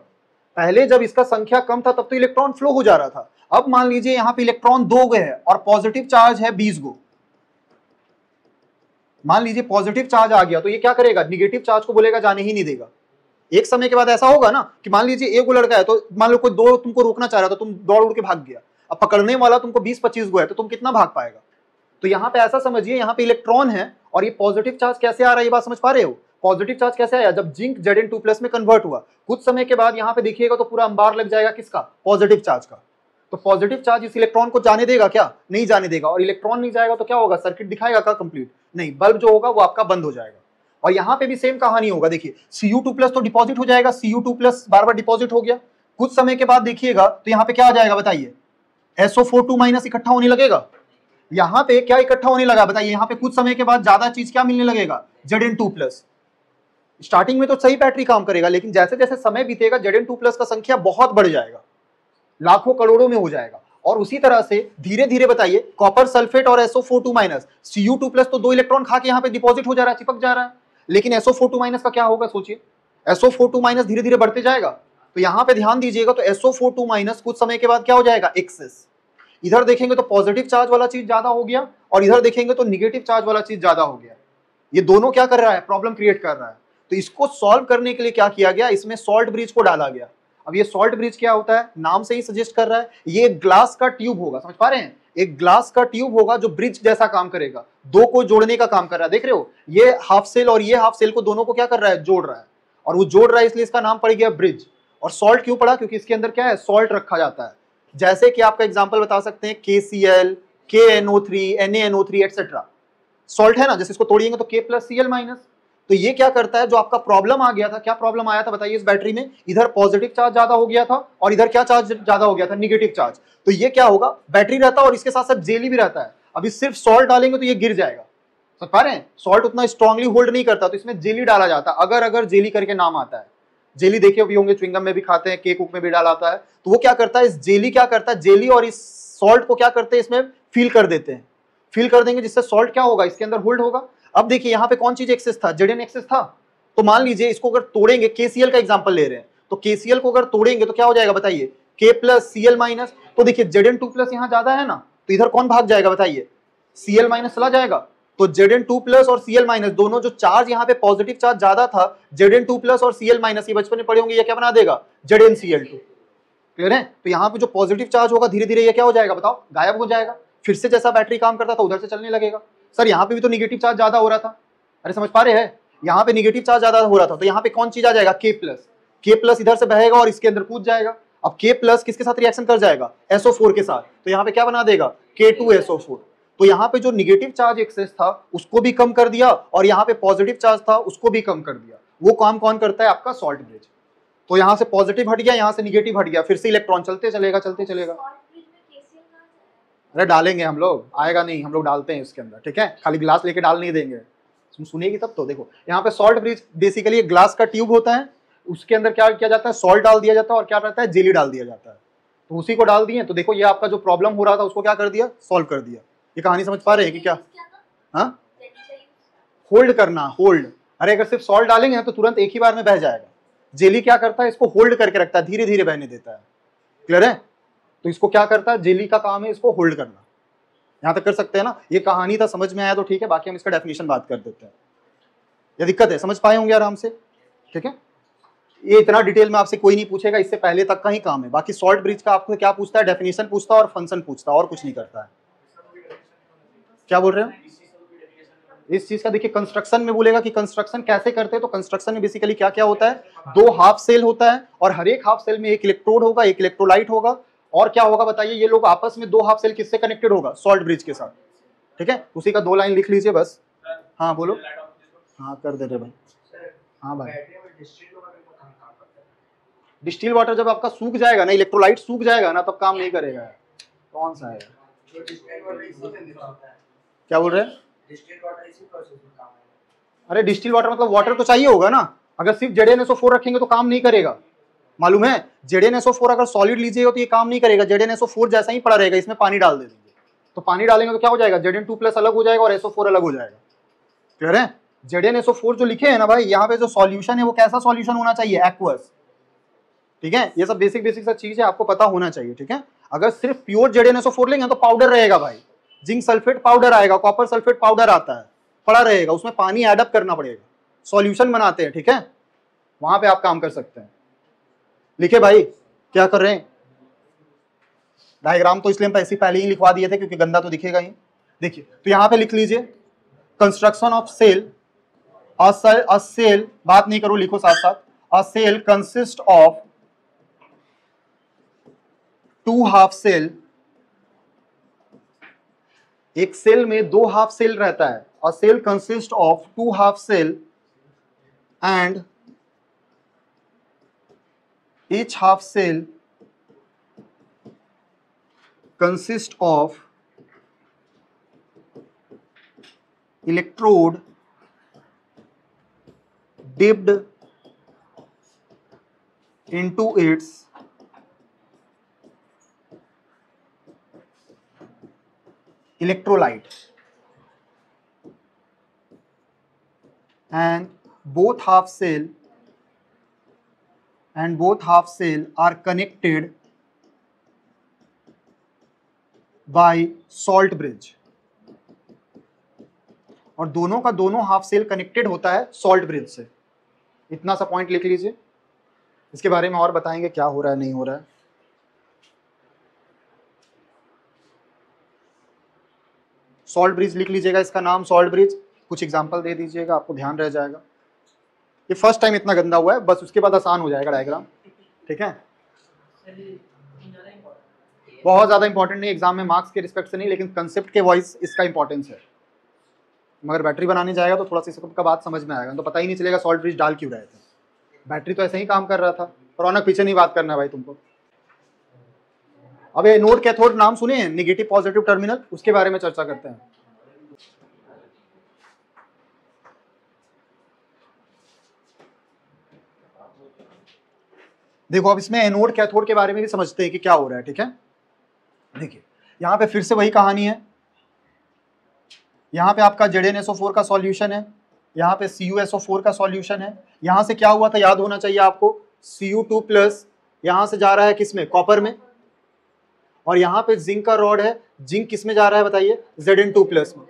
पहले जब इसका संख्या कम था तब तो इलेक्ट्रॉन फ्लो हो जा रहा था, अब मान लीजिए यहाँ पे इलेक्ट्रॉन 2 गए हैं और पॉजिटिव चार्ज है 20 गो। मान लीजिए पॉजिटिव चार्ज आ गया तो ये क्या करेगा, निगेटिव चार्ज को बोलेगा जाने ही नहीं देगा। एक समय के बाद ऐसा होगा ना कि मान लीजिए एक लड़का है तो मान लो कोई 2 तुमको रोकना चाह रहा था, तुम दौड़ उड़ के भाग गया, अब पकड़ने वाला तुमको 20-25 गो है तो तुम कितना भाग पाएगा। तो यहाँ पे ऐसा समझिए, यहाँ पे इलेक्ट्रॉन है और ये पॉजिटिव चार्ज कैसे आ रहा है, ये बात समझ पा रहे हो। पॉजिटिव चार्ज कैसे आया, जब जिंक Zn2+ में कन्वर्ट हुआ, कुछ समय के बाद यहाँ पे देखिएगा तो पूरा अंबार लग जाएगा किसका, पॉजिटिव चार्ज का। तो पॉजिटिव चार्ज इस इलेक्ट्रॉन को जाने देगा क्या, नहीं जाने देगा, और इलेक्ट्रॉन नहीं जाएगा तो क्या होगा, सर्किट दिखाएगा क्या कंप्लीट, नहीं, बल्ब जो होगा वो आपका बंद हो जाएगा। और यहाँ पे भी सेम कहानी होगा, देखिए Cu2+ तो डिपॉजिट हो जाएगा, Cu2+ बार बार डिपॉजिट हो गया, कुछ समय के बाद देखिएगा तो यहाँ पे क्या आ जाएगा बताइए, SO4 2- इकट्ठा होने लगेगा। यहाँ पे क्या इकट्ठा होने लगा बताइए, यहाँ पे कुछ समय के बाद ज्यादा चीज क्या मिलने लगेगा, Zn2+। स्टार्टिंग में तो सही बैटरी काम करेगा, लेकिन जैसे जैसे समय बीतेगा Zn2+ का संख्या बहुत बढ़ जाएगा, लाखों करोड़ों में हो जाएगा। और उसी तरह से धीरे धीरे बताइए कॉपर सल्फेट और SO4 Cu2+ तो 2 इलेक्ट्रॉन खा के यहाँ पे डिपॉजिट हो जा रहा है, चिपक जा रहा है, लेकिन SO4 का क्या होगा सोचिए, SO4 धीरे धीरे बढ़ते जाएगा। तो यहाँ पे ध्यान दीजिएगा तो SO4 कुछ समय के बाद क्या हो जाएगा, एक्सेस। इधर देखेंगे तो पॉजिटिव चार्ज वाला चीज ज्यादा हो गया और इधर देखेंगे तो निगेटिव चार्ज वाला चीज ज्यादा हो गया। ये दोनों क्या कर रहा है, प्रॉब्लम क्रिएट कर रहा है। तो इसको सॉल्व करने के लिए क्या किया गया, इसमें सॉल्ट ब्रिज को डाला गया। अब ये सॉल्ट ब्रिज क्या होता है, नाम से ही सजेस्ट कर रहा है, ये ग्लास का ट्यूब होगा, समझ पा रहे हैं, एक ग्लास का ट्यूब होगा जो ब्रिज जैसा काम करेगा, दो को जोड़ने का काम कर रहा है। देख रहे हो, ये हाफ सेल और ये हाफ सेल को दोनों को क्या कर रहा है, जोड़ रहा है, और वो जोड़ रहा है इसलिए इसका नाम पड़ गया ब्रिज। और सॉल्ट क्यों पड़ा, क्योंकि इसके अंदर क्या है, सॉल्ट रखा जाता है। जैसे कि आपका एग्जांपल बता सकते हैं KCl, KNO3, NaNO3 etcetera, salt है ना, जैसे इसको तोड़िएंगे तो K+Cl-। तो ये क्या करता है, जो आपका प्रॉब्लम आ गया था, क्या प्रॉब्लम आया था बताइए इस बैटरी में, इधर पॉजिटिव चार्ज ज्यादा हो गया था और इधर क्या चार्ज ज्यादा हो गया था, निगेटिव चार्ज। तो ये क्या होगा, बैटरी रहता है और इसके साथ साथ जेली भी रहता है। अभी सिर्फ सॉल्ट डालेंगे तो ये गिर जाएगा, समझ पा रहे हैं, सॉल्ट उतना स्ट्रांगली होल्ड नहीं करता, तो इसमें जेली डाला जाता है। अगर जेली करके नाम आता है, जेली देखे भी होंगे, च्युइंगम में भी खाते हैं, केक में भी डाला आता है। तो वो क्या करता है, इस जेली क्या करता है, जेली और इस सॉल्ट को क्या करते हैं, इसमें फिल कर देते हैं, फिल कर देंगे जिससे सॉल्ट क्या होगा, इसके अंदर होल्ड होगा। अब देखिए यहाँ पे कौन चीज एक्सेस था, Zn एक्सेस था। तो मान लीजिए इसको अगर तोड़ेंगे, KCl का एग्जांपल ले रहे हैं, तो KCl को अगर तोड़ेंगे तो क्या हो जाएगा बताइए, K+Cl-। तो देखिए Zn2+ यहाँ ज्यादा है ना, तो इधर कौन भाग जाएगा बताइए, Cl- चला जाएगा। तो Zn2+ और Cl- दोनों जो चार्ज यहाँ पे पॉजिटिव चार्ज ज्यादा था, Zn2+ और Cl-, ये बचपन में पढ़े होंगे, ये क्या बना देगा, ZnCl2। क्लियर है। तो यहाँ पे जो पॉजिटिव चार्ज होगा धीरे धीरे ये क्या हो जाएगा बताओ, गायब हो जाएगा, फिर से जैसा बैटरी काम करता था उधर से चलने लगेगा। सर यहाँ पे भी तो निगेटिव चार्ज ज्यादा हो रहा था, अरे समझ पा रहे हैं, यहाँ पे निगेटिव चार्ज ज्यादा हो रहा था, तो यहाँ पे कौन चीज आ जाएगा, K+ इधर से बहेगा और इसके अंदर कूद जाएगा। अब K+ किसके साथ रिएक्शन कर जाएगा, SO4 के साथ, तो यहाँ पे क्या बना देगा, K2SO4। तो यहाँ पे जो निगेटिव चार्ज एक्सेस था उसको भी कम कर दिया और यहाँ पे पॉजिटिव चार्ज था उसको भी कम कर दिया। वो काम कौन करता है, आपका सॉल्ट ब्रिज। तो यहाँ से पॉजिटिव हट गया, यहाँ से निगेटिव हट गया, फिर से इलेक्ट्रॉन चलते चलेगा चलते चलेगा। अरे डालेंगे हम लोग, आएगा नहीं, हम लोग डालते हैं इसके अंदर, ठीक है, खाली ग्लास लेके डाल नहीं देंगे, सुनिएगी तब तो। देखो यहाँ पे सॉल्ट ब्रिज बेसिकली एक ग्लास का ट्यूब होता है, उसके अंदर क्या किया जाता है, सॉल्ट डाल दिया जाता है और क्या रहता है, जेली डाल दिया जाता है। तो उसी को डाल दिए, तो देखो ये आपका जो प्रॉब्लम हो रहा था उसको क्या कर दिया, सॉल्व कर दिया। ये कहानी समझ पा रहे हैं कि क्या, हाँ, होल्ड करना, होल्ड। अरे अगर सिर्फ सॉल्ट डालेंगे ना तो तुरंत एक ही बार में बह जाएगा, जेली क्या करता है, इसको होल्ड करके रखता है, धीरे धीरे बहने देता है। क्लियर है। तो इसको क्या करता है, जेली का काम है इसको होल्ड करना। यहां तक कर सकते हैं ना, ये कहानी था, समझ में आया तो ठीक है, बाकी हम इसका डेफिनेशन बात कर देते हैं। ये दिक्कत है, समझ पाए होंगे आराम से, ठीक है। ये इतना डिटेल में आपसे कोई नहीं पूछेगा, इससे पहले तक का ही काम है। बाकी सॉल्ट ब्रिज का आपको क्या पूछता है, डेफिनेशन पूछता है और फंक्शन पूछता है, और कुछ नहीं करता है। क्या बोल रहे हो इस चीज का, देखिए कंस्ट्रक्शन में बोलेगा कि कंस्ट्रक्शन कैसे करते हैं, तो कंस्ट्रक्शन में बेसिकली क्या क्या होता है, 2 हाफ सेल होता है और हर एक हाफ सेल में एक इलेक्ट्रोड होगा, एक इलेक्ट्रोलाइट होगा, और क्या होगा बताइए, ये लोग आपस में 2 हाफ सेल किससे कनेक्टेड होगा, सॉल्ट ब्रिज के साथ, ठीक है। उसी का 2 लाइन लिख लीजिए बस। हाँ बोलो, हाँ कर दे रहे भाई। हाँ भाई, डिस्टिल वाटर जब आपका सूख जाएगा ना, इलेक्ट्रोलाइट सूख जाएगा ना, तब काम नहीं करेगा। कौन सा है, क्या बोल रहे हैं, अरे डिस्टिल वाटर मतलब वाटर तो चाहिए होगा ना, अगर सिर्फ ZnSO4 रखेंगे तो काम नहीं करेगा, मालूम है। ZnSO4 अगर सॉलिड लीजिएगा तो ये काम नहीं करेगा, ZnSO4 जैसा ही पड़ा रहेगा, इसमें पानी डाल दे देंगे तो पानी डालेंगे तो क्या हो जाएगा, Zn2+ अलग हो जाएगा और SO4 अलग हो जाएगा। क्लियर है। ZnSO4 जो लिखे हैं ना भाई, यहाँ पे जो सॉल्यूशन है वो कैसा सॉल्यूशन होना चाहिए, एक्वस, ठीक है। ये सब बेसिक सा चीज है, आपको पता होना चाहिए, ठीक है। अगर सिर्फ प्योर ZnSO4 लेंगे तो पाउडर रहेगा भाई, जिंक सल्फेट पाउडर आएगा, कॉपर सल्फेट पाउडर आता है, पड़ा रहेगा, उसमें पानी ऐड अप करना पड़ेगा, सॉल्यूशन बनाते हैं, ठीक है, वहां पे आप काम कर सकते हैं। लिखे भाई, क्या कर रहे हैं? डायग्राम तो इसलिए हम पहले ही लिखवा दिए थे क्योंकि गंदा तो दिखेगा ही। देखिए तो यहां पे लिख लीजिए construction of cell, a cell, बात नहीं करो, लिखो साथ साथ, a cell consist of 2 half cell, एक सेल में 2 हाफ सेल रहता है, a cell consist of 2 half cell and each half cell consist of electrode dipped into its electrolyte, and both half cell are connected by salt bridge, और दोनों का दोनों half cell connected होता है salt bridge से। इतना सा point लिख लीजिए, इसके बारे में और बताएंगे क्या हो रहा है नहीं हो रहा है। सॉल्ट ब्रिज लिख लीजिएगा, इसका नाम सॉल्ट ब्रिज, कुछ एग्जांपल दे दीजिएगा, आपको ध्यान रह जाएगा। ये फर्स्ट टाइम इतना गंदा हुआ है, बस उसके बाद आसान हो जाएगा डायग्राम, ठीक है। बहुत ज्यादा इंपॉर्टेंट नहीं, एग्जाम में मार्क्स के रिस्पेक्ट से नहीं, लेकिन कंसेप्ट के वाइज इसका इंपॉर्टेंस है। मगर बैटरी बनाने जाएगा तो थोड़ा सा इसका बात समझ में आएगा, तो पता ही नहीं चलेगा सॉल्ट ब्रिज डाल क्यों रहे थे, बैटरी तो ऐसे ही काम कर रहा था। रौनक पीछे नहीं बात करना है भाई तुमको। अब एनोड कैथोड नाम सुने हैं, नेगेटिव पॉजिटिव टर्मिनल, उसके बारे में चर्चा करते हैं। देखो अब इसमें एनोड कैथोड के बारे में भी समझते हैं कि क्या हो रहा है, ठीक है। देखिए यहां पे फिर से वही कहानी है, यहां पे आपका ZnSO4 का सॉल्यूशन है, यहां पे CuSO4 का सॉल्यूशन है। यहां से क्या हुआ था याद होना चाहिए आपको, Cu2+ यहां से जा रहा है किसमें, कॉपर में, और यहां पे जिंक का रॉड है, जिंक किस में जा रहा है बताइए, Zn2+ में।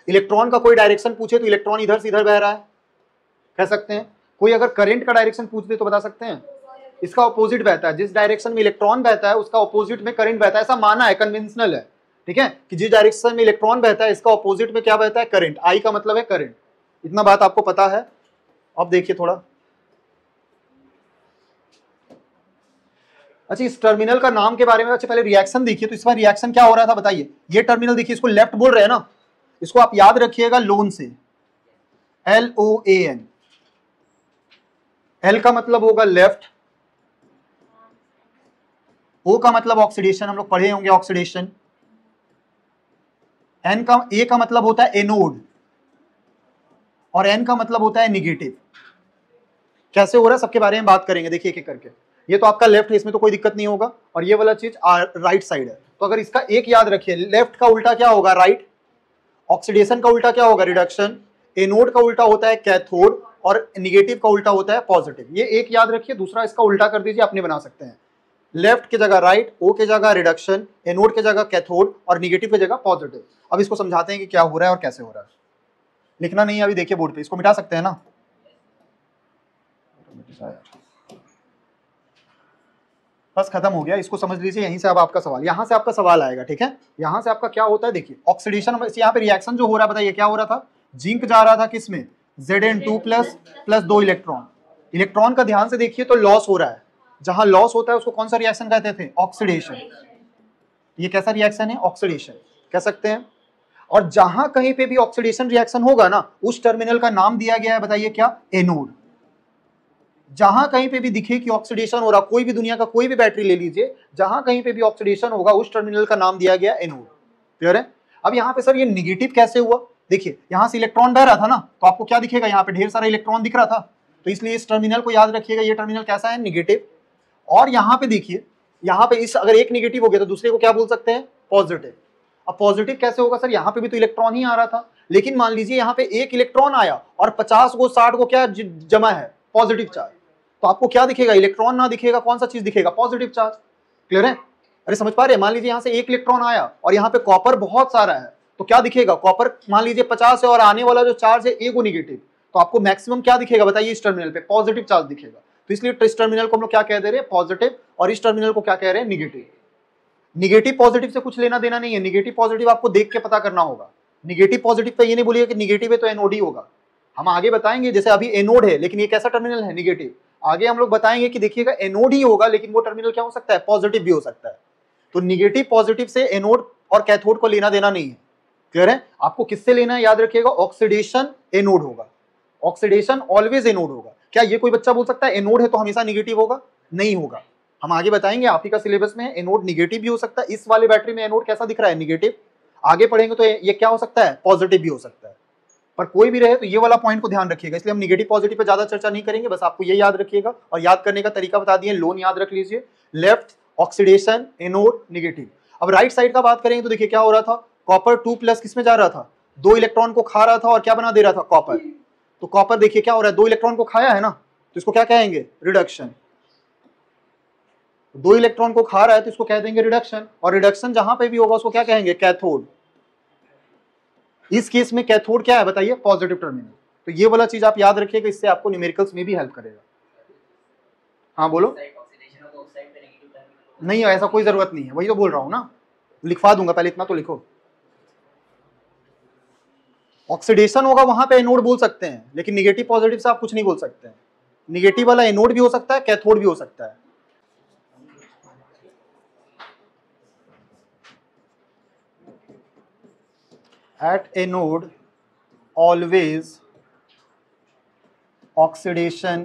इलेक्ट्रॉन का कोई डायरेक्शन पूछे तो इलेक्ट्रॉन इधर से इधर बह रहा है, कह सकते हैं। कोई अगर करंट का डायरेक्शन पूछ दे तो बता सकते हैं, इसका ऑपोजिट बहता है, जिस डायरेक्शन में इलेक्ट्रॉन बहता है उसका ऑपोजिट में करंट बहता है, ऐसा माना है, कन्वेंशनल है, ठीक है, कि जिस डायरेक्शन में इलेक्ट्रॉन बहता है इसका ऑपोजिट में क्या बहता है, करंट। आई का मतलब है करंट, इतना बात आपको पता है। अब देखिए थोड़ा, अच्छा इस टर्मिनल का नाम के बारे में, अच्छा पहले रिएक्शन देखिए, तो इसमें रिएक्शन क्या हो रहा था बताइए। ये टर्मिनल देखिए, इसको लेफ्ट बोल रहे हैं ना, इसको आप याद रखिएगा लोन से, LOAN। L का मतलब होगा लेफ्ट, O का मतलब ऑक्सीडेशन, हम लोग पढ़े होंगे ऑक्सीडेशन, A का मतलब होता है एनोड, और N का मतलब होता है निगेटिव। कैसे हो रहा है सबके बारे में बात करेंगे, देखिए एक एक करके। ये तो आपका लेफ्ट है, इसमें तो कोई दिक्कत नहीं होगा, और ये वाला चीज राइट साइड है। तो अगर इसका एक याद रखिए, लेफ्ट का उल्टा क्या होगा, राइट, ऑक्सीडेशन का उल्टा क्या होगा, रिडक्शन, एनोड का उल्टा होता है कैथोड, और निगेटिव का उल्टा होता है पॉजिटिव। ये एक याद रखिए, दूसरा इसका उल्टा कर दीजिए, अपने बना सकते हैं। लेफ्ट की जगह राइट, O की जगह रिडक्शन, एनोड की जगह कैथोड, और निगेटिव की जगह पॉजिटिव। अब इसको समझाते हैं कि क्या हो रहा है और कैसे हो रहा है। लिखना नहीं है अभी, देखिए बोर्ड पे, इसको मिटा सकते हैं ना, बस खत्म हो गया, इसको समझ लीजिए। यहीं से अब आपका सवाल, यहां से आपका सवाल आएगा, ठीक है। यहां से आपका क्या होता है, देखिए ऑक्सीडेशन, यहाँ पे रिएक्शन जो हो रहा है बताइए क्या हो रहा था, जिंक जा रहा था किसमें, Zn2+ प्लस 2 इलेक्ट्रॉन। इलेक्ट्रॉन का ध्यान से देखिए तो लॉस हो रहा है, जहां लॉस होता है उसको कौन सा रिएक्शन कहते थे, ऑक्सीडेशन। ये कैसा रिएक्शन है, ऑक्सीडेशन कह सकते हैं। और जहां कहीं पे भी ऑक्सीडेशन रिएक्शन होगा ना, उस टर्मिनल का नाम दिया गया है, बताइए क्या, एनोड। जहां कहीं पे भी दिखे कि ऑक्सीडेशन हो रहा, कोई भी दुनिया का कोई भी बैटरी ले लीजिए, जहां कहीं पे भी ऑक्सीडेशन होगा उस टर्मिनल का नाम दिया गया एनोड। क्लियर है। अब यहाँ पे सर ये निगेटिव कैसे हुआ, देखिए यहां से इलेक्ट्रॉन बह रहा था ना, तो आपको क्या दिखेगा, यहाँ पे ढेर सारा इलेक्ट्रॉन दिख रहा था, तो इसलिए इस टर्मिनल को याद रखिएगा, ये टर्मिनल कैसा है, निगेटिव। और यहाँ पे देखिए, यहाँ पे इस अगर एक निगेटिव हो गया तो दूसरे को क्या बोल सकते हैं, पॉजिटिव। अब पॉजिटिव कैसे होगा सर, यहाँ पे भी तो इलेक्ट्रॉन ही आ रहा था, लेकिन मान लीजिए यहाँ पे एक इलेक्ट्रॉन आया और 50 को 60 को क्या जमा है, पॉजिटिव चार्ज, तो आपको क्या दिखेगा, इलेक्ट्रॉन ना दिखेगा, कौन सा चीज दिखेगा, पॉजिटिव चार्ज। क्लियर है। अरे समझ पा रहे हैं, मान लीजिए यहाँ से एक इलेक्ट्रॉन आया और यहाँ पे कॉपर बहुत सारा है, तो क्या दिखेगा, कॉपर मान लीजिए 50 है और आने वाला जो चार्ज है ए को निगेटिव, तो आपको मैक्सिमम क्या दिखेगा बताइए, इस टर्मिनल पे पॉजिटिव चार्ज दिखेगा। तो इसलिए इस टर्मिनल को हम लोग क्या कह दे रहे हैं, पॉजिटिव, और इस टर्मिनल को क्या कह रहे हैं, निगेटिव। निगेटिव पॉजिटिव से कुछ लेना देना नहीं है, निगेटिव पॉजिटिव आपको देख के पता करना होगा। निगेटिव पॉजिटिव पे ये नहीं बोलिएगा कि निगेटिव है तो एनओड ही होगा, हम आगे बताएंगे। जैसे अभी एनोड है लेकिन ये कैसा टर्मिनल है, निगेटिव, आगे हम लोग बताएंगे कि देखिएगा एनोड ही होगा लेकिन वो टर्मिनल क्या हो सकता है, पॉजिटिव भी हो सकता है। तो निगेटिव पॉजिटिव से एनोड और कैथोड को लेना देना नहीं है, क्लियर है। आपको किससे लेना है याद रखिएगा, ऑक्सीडेशन एनोड होगा, ऑक्सीडेशन ऑलवेज एनोड होगा। क्या ये कोई बच्चा बोल सकता है एनोड है तो हमेशा निगेटिव होगा, नहीं होगा। हम आगे बताएंगे, आप ही का सिलेबस में एनोड निगेटिव भी हो सकता है, इस वाले बैटरी में एनोड कैसा दिख रहा है, निगेटिव। आगे पढ़ेंगे तो ये क्या हो सकता है, पॉजिटिव भी हो सकता है। पर कोई भी रहे तो ये वाला पॉइंट को ध्यान रखिएगा, इसलिए हम निगेटिव पॉजिटिव पे ज्यादा चर्चा नहीं करेंगे, बस आपको ये याद रखिएगा। और याद करने का तरीका बता दिए, लोन याद रख लीजिए, लेफ्ट ऑक्सीडेशन एनोड निगेटिव। अब राइट साइड का बात करेंगे तो देखिए क्या हो रहा था, कॉपर 2+ किसमें जा रहा था, 2 इलेक्ट्रॉन को खा रहा था और क्या बना दे रहा था, कॉपर। तो कॉपर देखिए क्या हो रहा है, 2 इलेक्ट्रॉन को खाया है ना, तो इसको क्या कहेंगे, रिडक्शन। 2 इलेक्ट्रॉन को खा रहा है तो इसको कह देंगे रिडक्शन, और रिडक्शन जहां पे भी होगा उसको क्या कहेंगे, कैथोड। इस केस में कैथोड क्या है बताइए, पॉजिटिव टर्मिनल। तो ये वाला चीज आप याद रखिएगा, इससे आपको न्यूमेरिकल्स में भी हेल्प करेगा। हाँ बोलो। नहीं ऐसा कोई जरूरत नहीं है, वही तो बोल रहा हूं ना, लिखवा दूंगा, पहले इतना तो लिखो। ऑक्सीडेशन होगा वहां पे एनोड बोल सकते हैं, लेकिन निगेटिव पॉजिटिव से आप कुछ नहीं बोल सकते हैं। निगेटिव वाला एनोड भी हो सकता है, कैथोड भी हो सकता है। At anode always oxidation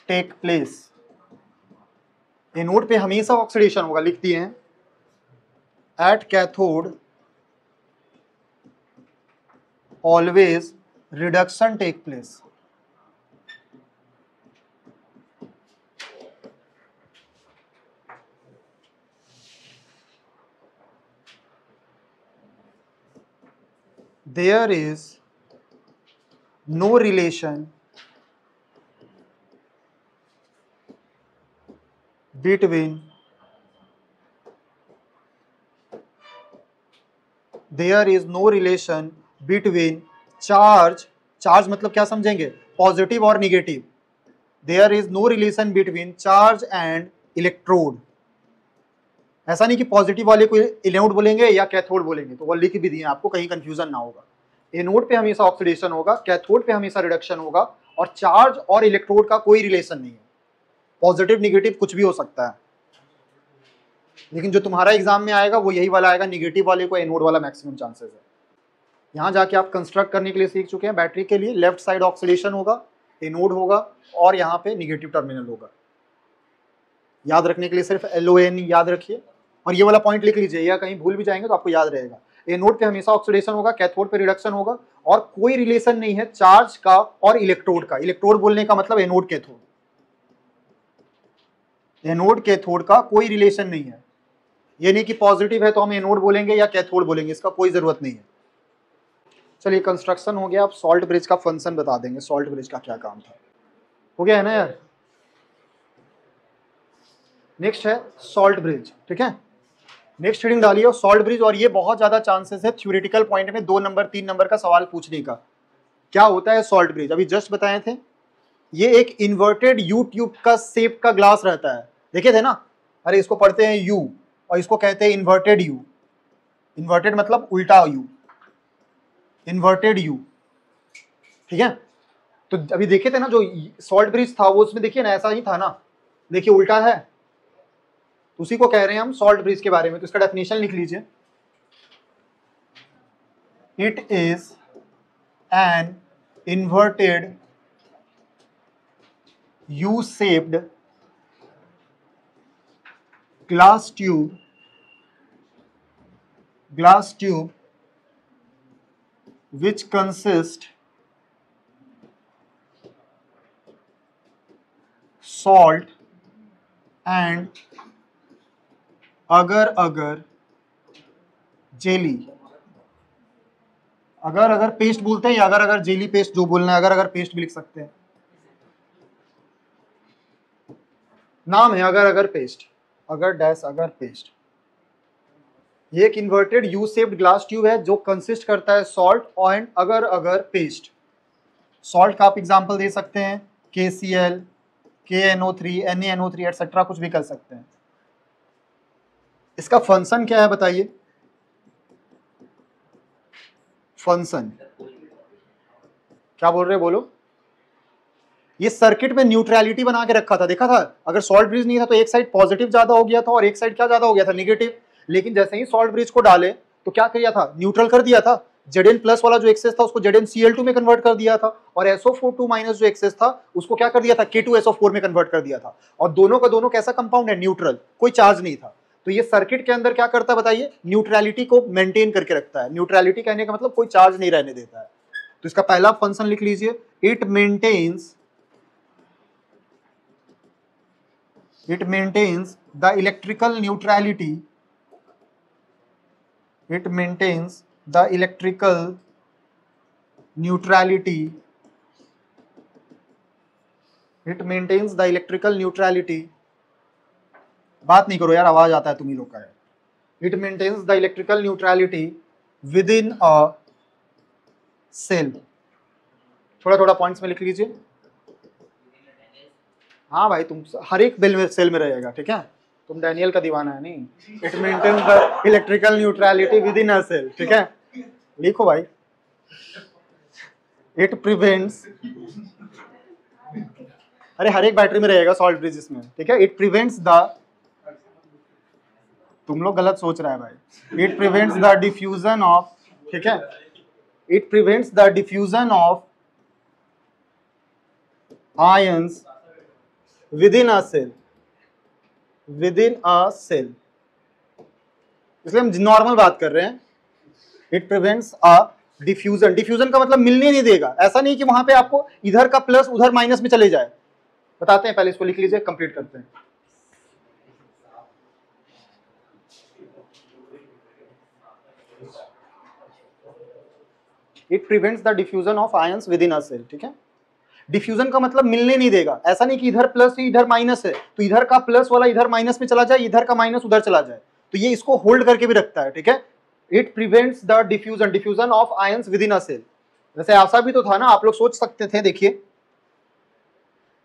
take place। Anode पे हमेशा ऑक्सीडेशन होगा, लिख दिए हैं। At cathode always reduction take place। There is no relation between charge मतलब क्या समझेंगे, पॉजिटिव और negative. There is no relation between charge and electrode. ऐसा नहीं कि पॉजिटिव वाले को एनोड बोलेंगे या कैथोड बोलेंगे, तो वो लिख भी दिए आपको, कहीं कंफ्यूजन ना होगा। एनोड पे हमेशा ऑक्सीडेशन होगा, कैथोड पे हमेशा रिडक्शन होगा, और चार्ज और इलेक्ट्रोड का कोई रिलेशन नहीं है। पॉजिटिव निगेटिव कुछ भी हो सकता है, लेकिन जो तुम्हारा एग्जाम में आएगा वो यही वाला आएगा, निगेटिव वाले को एनोड वाला मैक्सिमम चांसेस है। यहाँ जाके आप कंस्ट्रक्ट करने के लिए सीख चुके हैं। बैटरी के लिए लेफ्ट साइड ऑक्सीडेशन होगा, एनोड होगा, और यहाँ पे निगेटिव टर्मिनल होगा। याद रखने के लिए सिर्फ LON याद रखिए, और ये वाला पॉइंट लिख लीजिए, या कहीं भूल भी जाएंगे तो आपको याद रहेगा। एनोड पे हमेशा ऑक्सीडेशन होगा, कैथोड पे रिडक्शन होगा, और कोई रिलेशन नहीं है चार्ज का और इलेक्ट्रोड का। इलेक्ट्रोड बोलने का मतलब एनोड कैथोड, एनोड कैथोड का कोई रिलेशन नहीं है। ये नहीं कि पॉजिटिव है तो हम एनोड बोलेंगे या कैथोड बोलेंगे, इसका कोई जरूरत नहीं है। चलिए कंस्ट्रक्शन हो गया, अब सॉल्ट ब्रिज का फंक्शन बता देंगे, सॉल्ट ब्रिज का क्या काम था। हो गया है ना यार। नेक्स्ट है सॉल्ट ब्रिज, ठीक है। नेक्स्ट हेडिंग डालिए सॉल्ट ब्रिज, और ये बहुत ज्यादा चांसेस है थ्योरेटिकल पॉइंट में 2 नंबर 3 नंबर का सवाल पूछने का। क्या होता है सॉल्ट ब्रिज, अभी जस्ट बताए थे। ये एक इन्वर्टेड यू ट्यूब का शेप का ग्लास रहता है, देखे थे ना। अरे इसको पढ़ते हैं यू, और इसको कहते हैं इन्वर्टेड यू। इन्वर्टेड मतलब उल्टा यू, इन्वर्टेड यू, ठीक है। तो अभी देखे थे ना जो सॉल्ट ब्रिज था वो, उसमें देखिए ना ऐसा ही था ना, देखिए उल्टा है, तो उसी को कह रहे हैं हम सॉल्ट ब्रिज के बारे में। तो इसका डेफिनेशन लिख लीजिए, it is an inverted U shaped glass tube which consist salt and agar jelly। अगर पेस्ट बोलते हैं या अगर जेली पेस्ट, जो बोलना है, अगर पेस्ट भी लिख सकते हैं। नाम है अगर पेस्ट, अगर पेस्ट। ये एक inverted U shaped glass tube है जो कंसिस्ट करता है सॉल्ट एंड अगर पेस्ट। सॉल्ट का आप एग्जांपल दे सकते हैं KCl, KNO3, NaNO3 एटसेट्रा, कुछ भी कर सकते हैं। इसका फंक्शन क्या है बताइए? फंक्शन क्या बोल रहे हैं, बोलो। ये सर्किट में न्यूट्रलिटी बना के रखा था, देखा था? अगर सॉल्ट ब्रिज नहीं था तो एक साइड पॉजिटिव ज्यादा हो गया था और एक साइड क्या ज्यादा हो गया था, नेगेटिव। लेकिन जैसे ही सॉल्ट ब्रिज को डाले तो क्या किया था, न्यूट्रल कर दिया था। Zn प्लस वाला जो एक्सेस था उसको ZnCl2 में कन्वर्ट कर दिया था, और SO4 माइनस जो एक्सेस था उसको क्या कर दिया था, K2SO4 में कन्वर्ट कर दिया था। और दोनों का दोनों कैसा कंपाउंड है, न्यूट्रल, कोई चार्ज नहीं था। तो ये सर्किट के अंदर क्या करता है बताइए, न्यूट्रलिटी को मेंटेन करके रखता है। न्यूट्रलिटी कहने का मतलब कोई चार्ज नहीं रहने देता है। तो इसका पहला फंक्शन लिख लीजिए, it maintains the electrical neutrality, it maintains the electrical neutrality, it maintains the electrical neutrality। बात नहीं करो यार, आवाज आता है तुम ही लोग का यार। it maintains the electrical neutrality within a cell। थोड़ा थोड़ा पॉइंट्स में लिख लीजिए। हाँ भाई, तुम हर एक सेल में रहेगा, ठीक है? तुम डैनियल का दीवाना है नहीं। It maintains the electrical neutrality within a cell, ठीक है? लिखो भाई। इट प्रिवेंट्स, अरे हर एक बैटरी में रहेगा सॉल्ट ब्रिज इसमें, ठीक है? इट प्रिवेंट्स द, तुम लोग गलत सोच रहे हैं भाई। It prevents the diffusion of, ठीक है? It prevents the diffusion of ions within a cell, within a cell. इसलिए हम नॉर्मल बात कर रहे हैं। It prevents a diffusion, diffusion का मतलब मिलने नहीं देगा। ऐसा नहीं कि वहां पे आपको इधर का प्लस उधर माइनस में चले जाए। बताते हैं, पहले इसको लिख लीजिए, कंप्लीट करते हैं। It prevents the diffusion of ions within a cell, ठीक है? डिफ्यूजन का मतलब मिलने नहीं देगा। ऐसा नहीं कि इधर प्लस है इधर माइनस है तो इधर का प्लस वाला इधर माइनस में चला जाए, इधर का माइनस उधर चला जाए। तो ये इसको होल्ड करके भी रखता है, ठीक है? It prevents the diffusion of ions within a cell. वैसे ऐसा भी तो था ना, आप लोग सोच सकते थे। देखिए